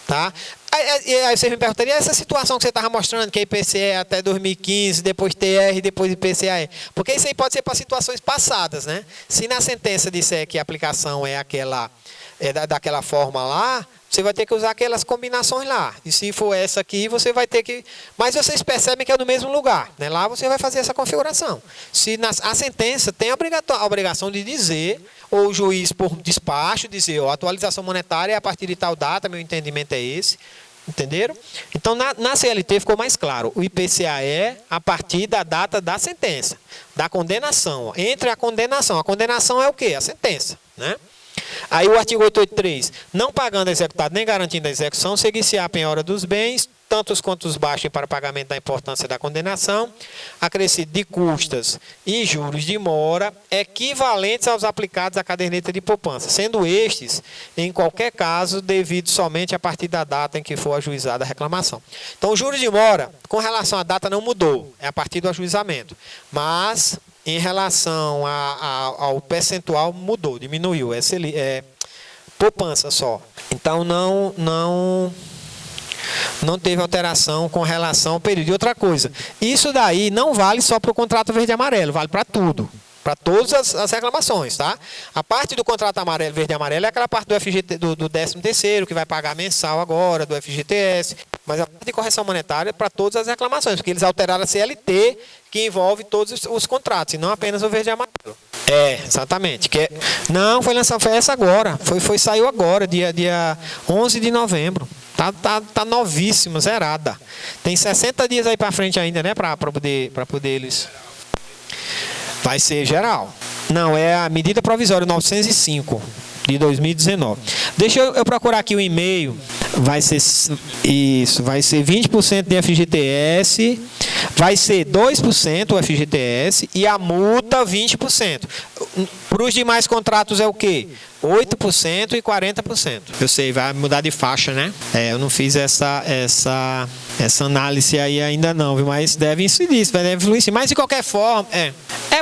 Tá? Aí você me perguntaria, essa situação que você estava mostrando, que é IPCAE até 2015, depois TR, depois IPCAE. Porque isso aí pode ser para situações passadas. Né? Se na sentença disser que a aplicação é daquela forma lá, você vai ter que usar aquelas combinações lá. E se for essa aqui, você vai ter que... Mas vocês percebem que é no mesmo lugar. Né? Lá você vai fazer essa configuração. Se a sentença tem a obrigação de dizer, ou o juiz por despacho dizer, ó, atualização monetária é a partir de tal data, meu entendimento é esse. Entenderam? Então, na CLT ficou mais claro. O IPCAE a partir da data da sentença, da condenação. Ó. Entre a condenação. A condenação é o quê? A sentença. Né? Aí o artigo 883, não pagando executado nem garantindo a execução, seguir-se-á a penhora dos bens, tanto os quanto os baixos para pagamento da importância da condenação, acrescido de custas e juros de mora, equivalentes aos aplicados à caderneta de poupança, sendo estes, em qualquer caso, devidos somente a partir da data em que for ajuizada a reclamação. Então, o juros de mora, com relação à data, não mudou, é a partir do ajuizamento, mas em relação ao percentual mudou, diminuiu, é poupança só. Então, não teve alteração com relação ao período. E outra coisa, isso daí não vale só para o contrato verde e amarelo, vale para tudo, para todas as reclamações, tá? A parte do contrato amarelo, verde e amarelo é aquela parte do FGT, do 13º, que vai pagar mensal agora, do FGTS, mas a parte de correção monetária é para todas as reclamações, porque eles alteraram a CLT, que envolve todos os contratos, e não apenas o verde e amarelo. Exatamente. Não, foi essa agora, saiu agora, dia 11 de novembro. Tá novíssima, zerada. Tem 60 dias aí para frente ainda, né? Para poder eles. Vai ser geral. Não, é a medida provisória 905 de 2019. Deixa eu procurar aqui o e-mail. Vai ser isso, vai ser 20% de FGTS, vai ser 2% o FGTS e a multa 20%. Para os demais contratos é o quê? 8% e 40%. Eu sei, vai mudar de faixa, né? Eu não fiz essa análise aí ainda não, viu? Mas deve incidir, deve influenciar. Mas de qualquer forma,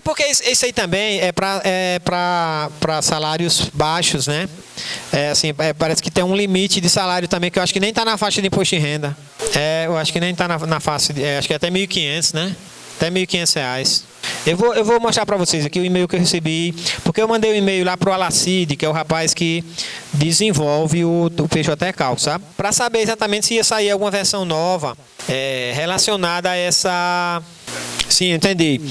porque isso aí também é para salários baixos, né? Parece que tem um limite de salário também, que eu acho que nem está na faixa de imposto de renda. Eu acho que nem está na faixa, acho que é até 1.500, né? Até R$1.500. Eu vou mostrar para vocês aqui o e-mail que eu recebi, porque eu mandei um e-mail lá para o Alacide, que é o rapaz que desenvolve o PJ Cálculo, sabe? Para saber exatamente se ia sair alguma versão nova relacionada a essa... Sim, entendi.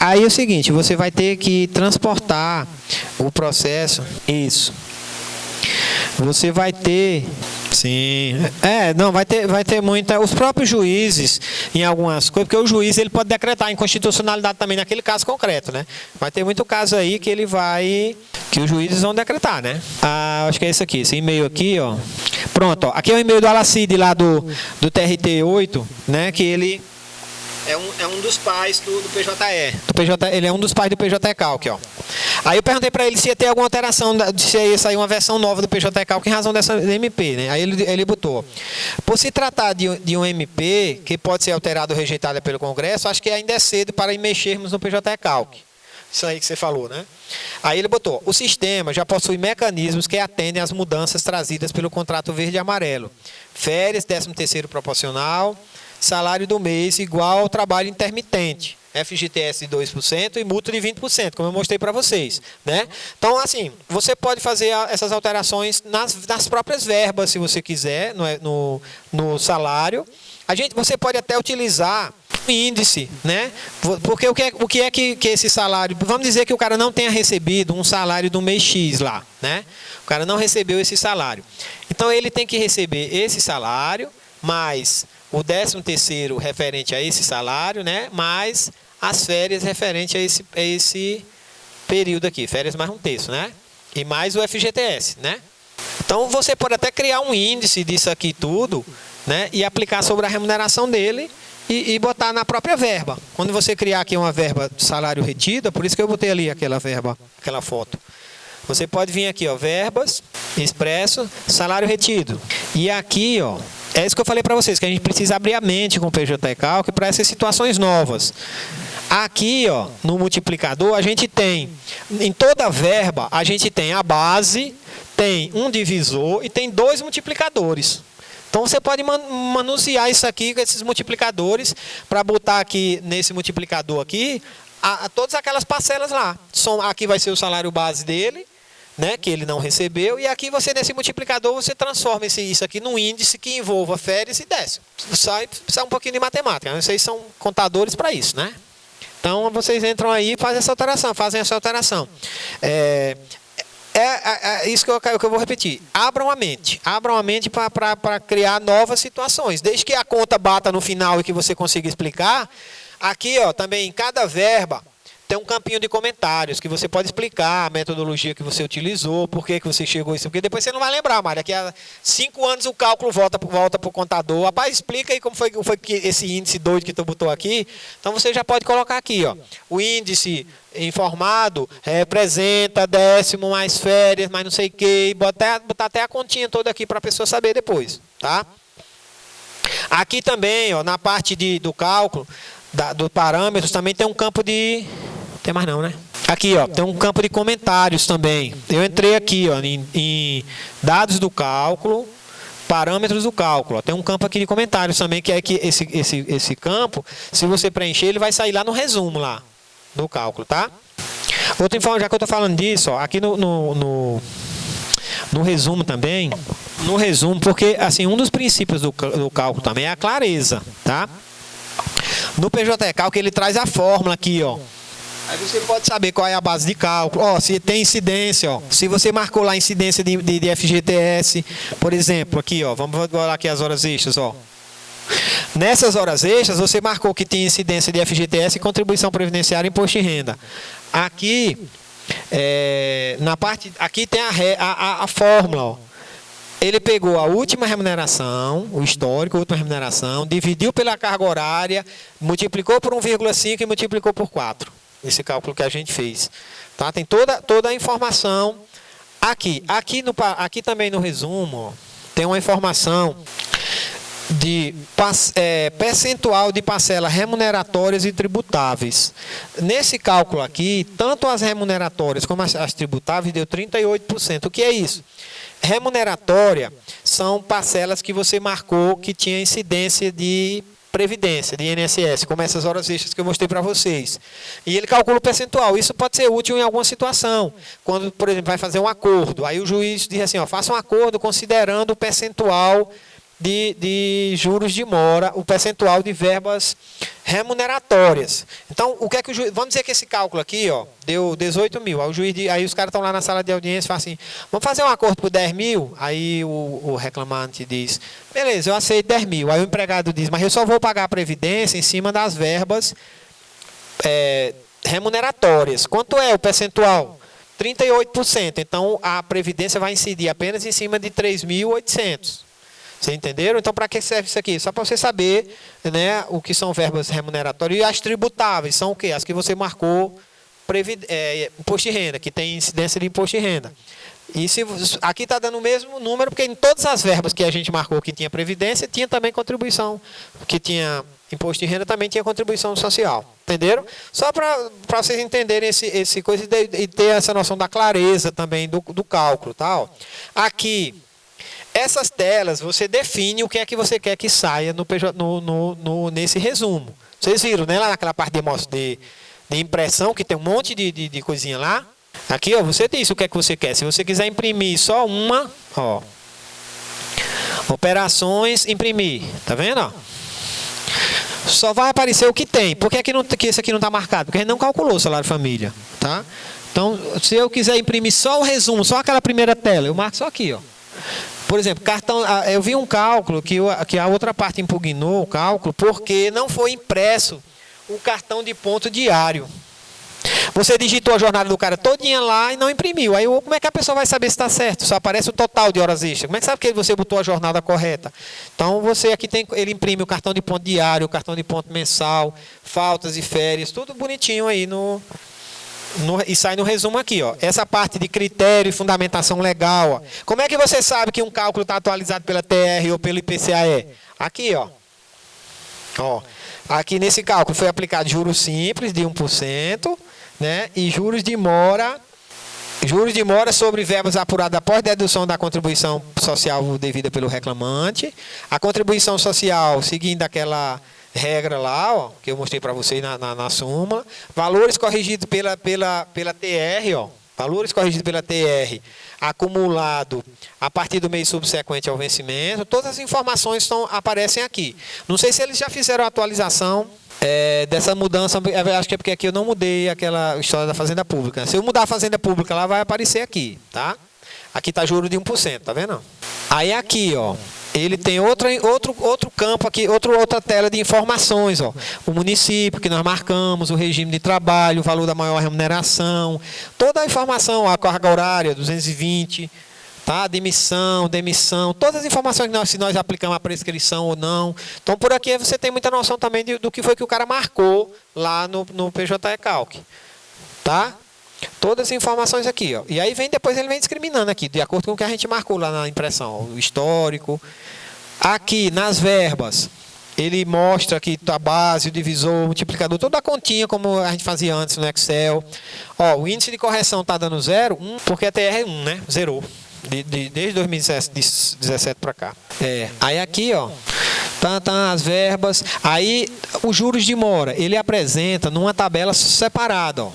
Aí é o seguinte, você vai ter que transportar o processo. Isso. Você vai ter... Sim, não, vai ter muita... Os próprios juízes, em algumas coisas, porque o juiz ele pode decretar inconstitucionalidade também naquele caso concreto, né? Vai ter muito caso aí que que os juízes vão decretar, né? Acho que é esse e-mail aqui, ó. Pronto, ó. Aqui é o e-mail do Alacide lá do TRT 8, né? Que ele é um dos pais do PJE. Ele é um dos pais do PJ Calc, ó. Aí eu perguntei para ele se ia ter alguma alteração, se ia sair uma versão nova do PJ Calc em razão dessa MP, né? Aí ele botou: por se tratar de um MP que pode ser alterado ou rejeitado pelo Congresso, acho que ainda é cedo para mexermos no PJ Calc. Isso aí que você falou, né? Aí ele botou: o sistema já possui mecanismos que atendem às mudanças trazidas pelo contrato verde e amarelo. Férias, 13º proporcional, salário do mês igual ao trabalho intermitente, FGTS de 2% e multa de 20%, como eu mostrei para vocês, né? Então, assim, você pode fazer essas alterações nas próprias verbas, se você quiser, no salário. Você pode até utilizar o índice, né? Porque o que é que esse salário... Vamos dizer que o cara não tenha recebido um salário do mês X lá, né? O cara não recebeu esse salário. Então, ele tem que receber esse salário, mais o 13º referente a esse salário, né? Mais as férias referente a esse período aqui, férias mais um terço, né? E mais o FGTS, né? Então você pode até criar um índice disso aqui tudo, né? E aplicar sobre a remuneração dele e botar na própria verba. Quando você criar aqui uma verba de salário retido, por isso que eu botei ali aquela verba, aquela foto. Você pode vir aqui, ó, verbas, expresso, salário retido. E aqui, ó, é isso que eu falei para vocês, que a gente precisa abrir a mente com o PJ Calc para essas situações novas. Aqui, ó, no multiplicador, a gente tem, em toda verba, a gente tem a base, tem um divisor e tem 2 multiplicadores. Então, você pode manusear isso aqui, com esses multiplicadores, para botar aqui, nesse multiplicador aqui, todas aquelas parcelas lá. Aqui vai ser o salário base dele, né, que ele não recebeu, e aqui você, nesse multiplicador, você transforma isso aqui num índice que envolva férias e décimo. Sai um pouquinho de matemática, vocês são contadores para isso, né? Então, vocês entram aí e fazem essa alteração. Isso que eu vou repetir. Abram a mente para criar novas situações. Desde que a conta bata no final e que você consiga explicar. Aqui, ó, também em cada verba tem um campinho de comentários que você pode explicar a metodologia que você utilizou, por que você chegou a isso, porque depois você não vai lembrar, mas daqui a 5 anos o cálculo volta para o contador. Rapaz, explica aí como foi que esse índice doido que tu botou aqui. Então você já pode colocar aqui, ó, o índice informado representa décimo mais férias, mais não sei o que, e botar até a continha toda aqui para a pessoa saber depois, tá? Aqui também, ó, na parte do cálculo, dos parâmetros, também tem um campo de... Tem mais não, né? Aqui, ó, tem um campo de comentários também. Eu entrei aqui, ó, em dados do cálculo, parâmetros do cálculo. Ó, tem um campo aqui de comentários também, que é que esse campo, se você preencher, ele vai sair lá no resumo lá do cálculo, tá? Outra informação, já que eu estou falando disso, ó, aqui no resumo também, no resumo, porque assim, um dos princípios do cálculo também é a clareza, tá? No PJ Cálculo ele traz a fórmula aqui, ó. Aí você pode saber qual é a base de cálculo. Ó, se tem incidência, ó. Se você marcou lá a incidência de FGTS, por exemplo, aqui, ó. Vamos olhar aqui as horas extras, ó. Nessas horas extras, você marcou que tinha incidência de FGTS, contribuição previdenciária e imposto de renda. Aqui, na parte, aqui tem a fórmula, ó. Ele pegou a última remuneração, o histórico, a última remuneração, dividiu pela carga horária, multiplicou por 1,5 e multiplicou por 4. Esse cálculo que a gente fez. Tá? Tem toda a informação aqui. Aqui também no resumo, ó, tem uma informação de percentual de parcelas remuneratórias e tributáveis. Nesse cálculo aqui, tanto as remuneratórias como as tributáveis deu 38%. O que é isso? Remuneratória são parcelas que você marcou que tinha incidência de previdência, de INSS, como essas horas extras que eu mostrei para vocês. E ele calcula o percentual. Isso pode ser útil em alguma situação. Quando, por exemplo, vai fazer um acordo. Aí o juiz diz assim, ó, faça um acordo considerando o percentual de juros de mora, o percentual de verbas remuneratórias. Então, o que é que o juiz... Vamos dizer que esse cálculo aqui, ó, deu 18 mil. Aí, aí os caras estão lá na sala de audiência e falam assim, vamos fazer um acordo por 10 mil? Aí o reclamante diz, beleza, eu aceito 10 mil. Aí o empregado diz, mas eu só vou pagar a previdência em cima das verbas remuneratórias. Quanto é o percentual? 38%. Então, a previdência vai incidir apenas em cima de 3.800. Vocês entenderam? Então, para que serve isso aqui? Só para você saber, né, o que são verbas remuneratórias. E as tributáveis são o quê? As que você marcou imposto de renda, que tem incidência de imposto de renda. E aqui está dando o mesmo número, porque em todas as verbas que a gente marcou que tinha previdência, tinha também contribuição, que tinha imposto de renda, também tinha contribuição social. Entenderam? Só para vocês entenderem esse coisa e ter essa noção da clareza também do cálculo. Tá? Ó. Aqui... Essas telas, você define o que é que você quer que saia nesse resumo. Vocês viram, né? Lá naquela parte de impressão, que tem um monte de coisinha lá. Aqui, ó, você diz o que é que você quer. Se você quiser imprimir só uma, ó. Operações, imprimir. Tá vendo, ó? Só vai aparecer o que tem. Por que esse aqui não está marcado? Porque a gente não calculou o salário família, tá? Então, se eu quiser imprimir só o resumo, só aquela primeira tela, eu marco só aqui, ó. Por exemplo, cartão, eu vi um cálculo que a outra parte impugnou o cálculo porque não foi impresso o cartão de ponto diário. Você digitou a jornada do cara todinha lá e não imprimiu. Aí como é que a pessoa vai saber se está certo? Só aparece o total de horas extras. Como é que sabe que você botou a jornada correta? Então você aqui ele imprime o cartão de ponto diário, o cartão de ponto mensal, faltas e férias, tudo bonitinho aí e sai no resumo aqui, ó. Essa parte de critério e fundamentação legal, ó. Como é que você sabe que um cálculo está atualizado pela TR ou pelo IPCAE? Aqui, ó. Ó. Aqui nesse cálculo foi aplicado juros simples de 1%, né? E juros de mora sobre verbas apuradas após dedução da contribuição social devida pelo reclamante. A contribuição social seguindo aquela regra lá, ó, que eu mostrei para vocês na súmula. Valores corrigidos pela TR, ó. Valores corrigidos pela TR, acumulado a partir do mês subsequente ao vencimento. Todas as informações aparecem aqui. Não sei se eles já fizeram a atualização dessa mudança. Acho que é porque aqui eu não mudei aquela história da Fazenda Pública. Se eu mudar a Fazenda Pública, lá vai aparecer aqui, tá? Aqui está juro de 1%, tá vendo? Aí aqui, ó, ele tem outro campo aqui, outra tela de informações, ó. O município que nós marcamos, o regime de trabalho, o valor da maior remuneração, toda a informação, a carga horária, 220, tá? Demissão, todas as informações se nós aplicamos a prescrição ou não. Então, por aqui você tem muita noção também do que foi que o cara marcou lá no PJE Calc, tá? Todas as informações aqui, ó. E aí depois ele vem discriminando aqui, de acordo com o que a gente marcou lá na impressão, ó, o histórico. Aqui, nas verbas, ele mostra aqui a base, o divisor, o multiplicador, toda a continha, como a gente fazia antes no Excel. Ó, o índice de correção está dando 0, 1, porque a TR é 1, né? Zerou. Desde 2017 para cá. Aí aqui, ó, tá as verbas. Aí, os juros de mora, ele apresenta numa tabela separada, ó.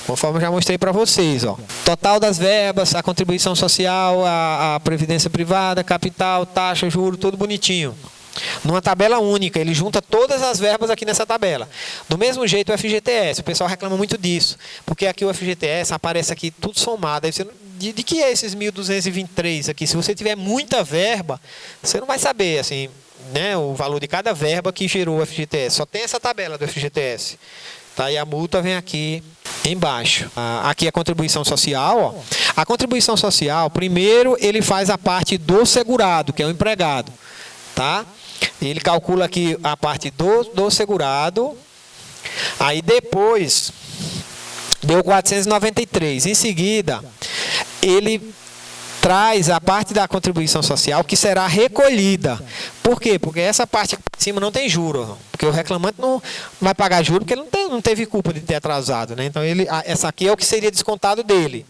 Conforme eu já mostrei para vocês, ó. Total das verbas, a contribuição social, a previdência privada, capital, taxa, juro, tudo bonitinho. Numa tabela única, ele junta todas as verbas aqui nessa tabela. Do mesmo jeito o FGTS, o pessoal reclama muito disso, porque aqui o FGTS aparece aqui tudo somado. Aí você, de que é esses 1.223 aqui? Se você tiver muita verba, você não vai saber, assim, né, o valor de cada verba que gerou o FGTS. Só tem essa tabela do FGTS. Tá? E a multa vem aqui embaixo. Aqui a contribuição social. Ó. A contribuição social, primeiro ele faz a parte do segurado, que é o empregado. Tá? Ele calcula aqui a parte do segurado. Aí depois deu 493. Em seguida, ele traz a parte da contribuição social que será recolhida. Por quê? Porque essa parte aqui em cima não tem juro. Porque o reclamante não vai pagar juro porque ele não teve culpa de ter atrasado. Né? Então, essa aqui é o que seria descontado dele.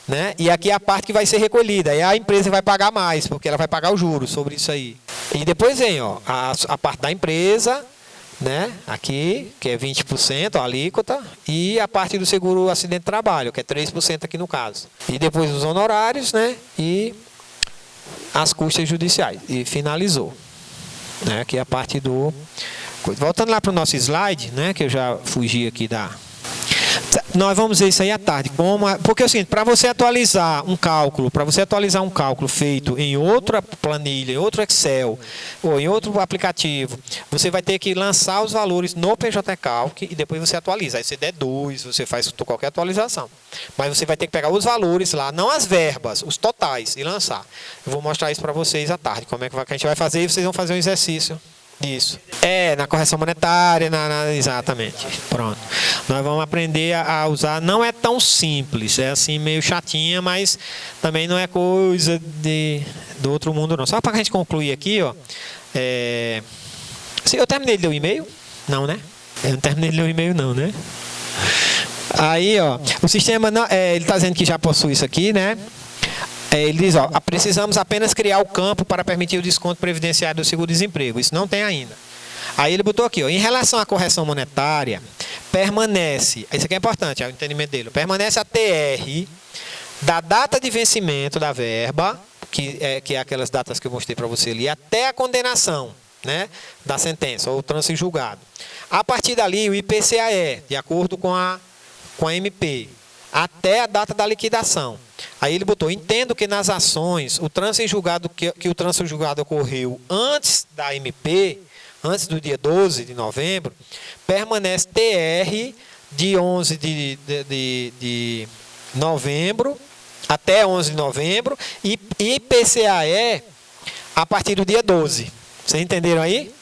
Né? E aqui é a parte que vai ser recolhida. E a empresa vai pagar mais, porque ela vai pagar o juro sobre isso aí. E depois vem ó, a parte da empresa, né? Aqui, que é 20%, a alíquota, e a parte do seguro acidente de trabalho, que é 3% aqui no caso. E depois os honorários, né? E as custas judiciais. E finalizou. Né? Aqui é a parte do... Voltando lá para o nosso slide, né? Que eu já fugi aqui da... Nós vamos ver isso aí à tarde. Porque é o seguinte, para você atualizar um cálculo, feito em outra planilha, em outro Excel, ou em outro aplicativo, você vai ter que lançar os valores no PJ Calc e depois você atualiza. Aí você der 2, você faz qualquer atualização. Mas você vai ter que pegar os valores lá, não as verbas, os totais, e lançar. Eu vou mostrar isso para vocês à tarde, como é que a gente vai fazer, e vocês vão fazer um exercício disso. Na correção monetária, exatamente. Pronto. Nós vamos aprender a usar. Não é tão simples, é assim meio chatinha, mas também não é coisa do outro mundo, não. Só para a gente concluir aqui, ó. Eu terminei de ler o e-mail? Não, né? Eu não terminei de ler o e-mail, não, né? Aí, ó, o sistema, ele está dizendo que já possui isso aqui, né? Ele diz, ó, precisamos apenas criar o campo para permitir o desconto previdenciário do seguro-desemprego. Isso não tem ainda. Aí ele botou aqui, ó, em relação à correção monetária, permanece, isso aqui é importante, é o entendimento dele, permanece a TR da data de vencimento da verba, que é aquelas datas que eu mostrei para você ali, até a condenação, né, da sentença, ou trânsito em julgado. A partir dali, o IPCAE, de acordo com a MP, até a data da liquidação. Aí ele botou, entendo que nas ações, o trânsito em julgado, que o trânsito em julgado ocorreu antes da MP, antes do dia 12 de novembro, permanece TR de 11 de novembro, até 11 de novembro, e IPCAE a partir do dia 12. Vocês entenderam aí?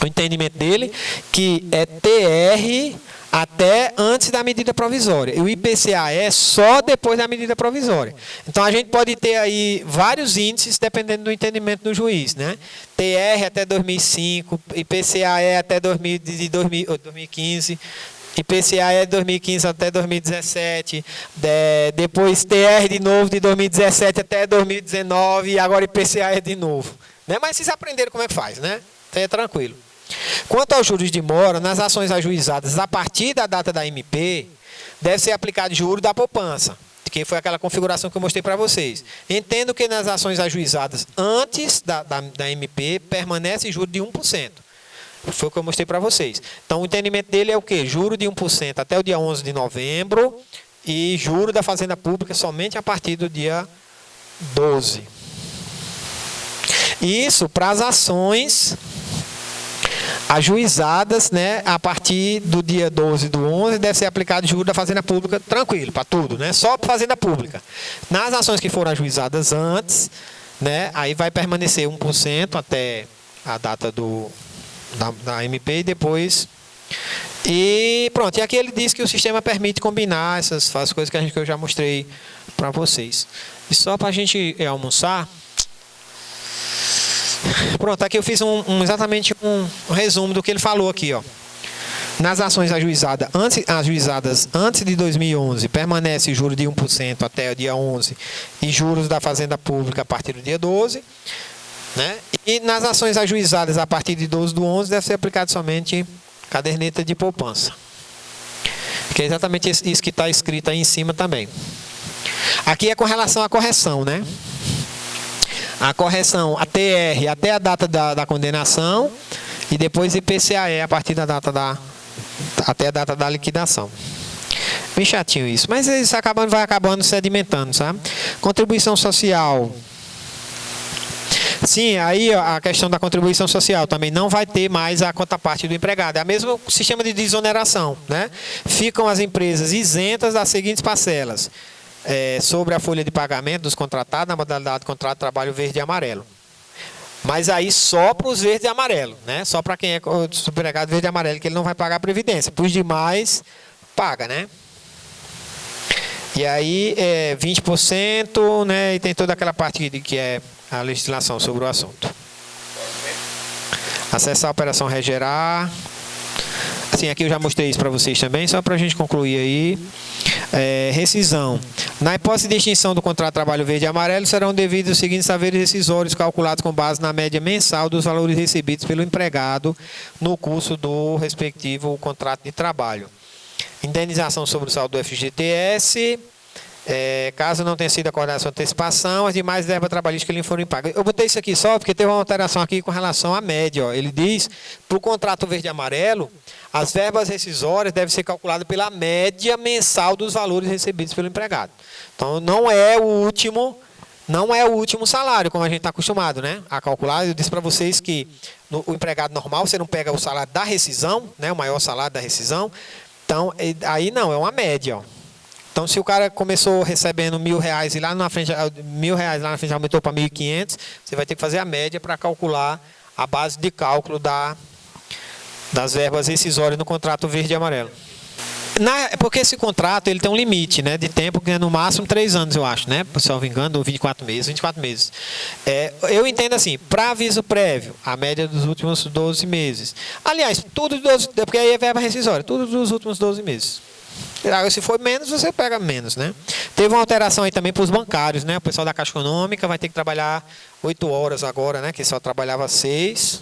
O entendimento dele, que é TR até antes da medida provisória. E o IPCA é só depois da medida provisória. Então, a gente pode ter aí vários índices, dependendo do entendimento do juiz, né? TR até 2005, IPCAE até 2015, IPCAE de 2015 até 2017, depois TR de novo de 2017 até 2019, e agora IPCAE de novo. Né? Mas vocês aprenderam como é que faz, né? Então, é tranquilo. Quanto aos juros de mora, nas ações ajuizadas a partir da data da MP, deve ser aplicado juro da poupança, que foi aquela configuração que eu mostrei para vocês. Entendo que nas ações ajuizadas antes da MP, permanece juro de 1%. Foi o que eu mostrei para vocês. Então, o entendimento dele é o quê? Juro de 1% até o dia 11 de novembro e juro da Fazenda Pública somente a partir do dia 12. Isso para as ações ajuizadas, né, a partir do dia 12 do 11, deve ser aplicado juros da Fazenda Pública, tranquilo, para tudo, né, só para Fazenda Pública. Nas ações que foram ajuizadas antes, né, aí vai permanecer 1% até a data da MP e depois... E pronto, e aqui ele diz que o sistema permite combinar essas coisas que eu já mostrei para vocês. E só para a gente almoçar... Pronto, aqui eu fiz exatamente um resumo do que ele falou aqui, ó. Nas ações ajuizadas antes de 2011, permanece juros de 1% até o dia 11 e juros da Fazenda Pública a partir do dia 12, né? E nas ações ajuizadas a partir de 12 do 11 deve ser aplicado somente caderneta de poupança. Que é exatamente isso que está escrito aí em cima também. Aqui é com relação à correção, né? A correção, a TR até a data da condenação e depois IPCAE a partir da data até a data da liquidação. Bem chatinho isso, mas isso vai acabando sedimentando, sabe? Contribuição social. Sim, aí a questão da contribuição social também não vai ter mais a contraparte do empregado. É o mesmo sistema de desoneração, né? Ficam as empresas isentas das seguintes parcelas. Sobre a folha de pagamento dos contratados na modalidade de contrato de trabalho verde e amarelo. Mas aí só para os verdes e amarelo, né? Só para quem é empregado verde e amarelo, que ele não vai pagar a previdência. Para os demais, paga, né? E aí 20%, né? E tem toda aquela parte que é a legislação sobre o assunto. Acessar a operação regerar. Assim, aqui eu já mostrei isso para vocês também, só para a gente concluir aí. Rescisão. Na hipótese de extinção do contrato de trabalho verde e amarelo, serão devidos os seguintes saberes rescisórios calculados com base na média mensal dos valores recebidos pelo empregado no curso do respectivo contrato de trabalho. Indenização sobre o saldo do FGTS, caso não tenha sido acordada sua antecipação, as demais verbas trabalhistas que lhe forem pagas. Eu botei isso aqui só porque teve uma alteração aqui com relação à média. Ó. Ele diz, para o contrato verde e amarelo, as verbas rescisórias devem ser calculadas pela média mensal dos valores recebidos pelo empregado. Então, não é o último salário, como a gente está acostumado, né, a calcular. Eu disse para vocês que o empregado normal, você não pega o salário da rescisão, né, o maior salário da rescisão. Então, aí não, é uma média, ó. Então, se o cara começou recebendo R$1.000 e lá na frente, R$1.000 lá na frente aumentou para 1.500, você vai ter que fazer a média para calcular a base de cálculo das verbas rescisórias no contrato verde e amarelo. Porque esse contrato ele tem um limite, né, de tempo, que é no máximo 3 anos, eu acho, né? Se eu não me engano, ou 24 meses. Eu entendo assim, para aviso prévio, a média dos últimos 12 meses. Aliás, tudo 12, porque aí é verba rescisória, tudo dos últimos 12 meses. Se for menos, você pega menos, né? Teve uma alteração aí também para os bancários, né? O pessoal da Caixa Econômica vai ter que trabalhar 8 horas agora, né? Que só trabalhava 6,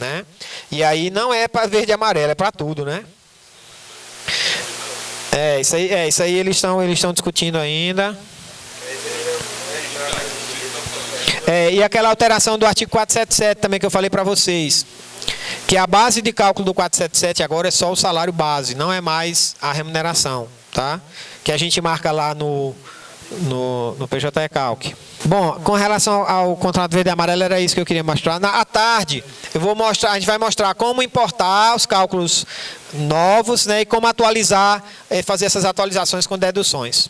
né? E aí não é para verde e amarelo, é para tudo, né? Isso aí eles estão discutindo ainda. E aquela alteração do artigo 477 também que eu falei para vocês. Que a base de cálculo do 477 agora é só o salário base, não é mais a remuneração, tá? Que a gente marca lá no PJ Calc. Bom, com relação ao contrato verde e amarelo, era isso que eu queria mostrar. À tarde, a gente vai mostrar como importar os cálculos novos, né, e como atualizar, fazer essas atualizações com deduções.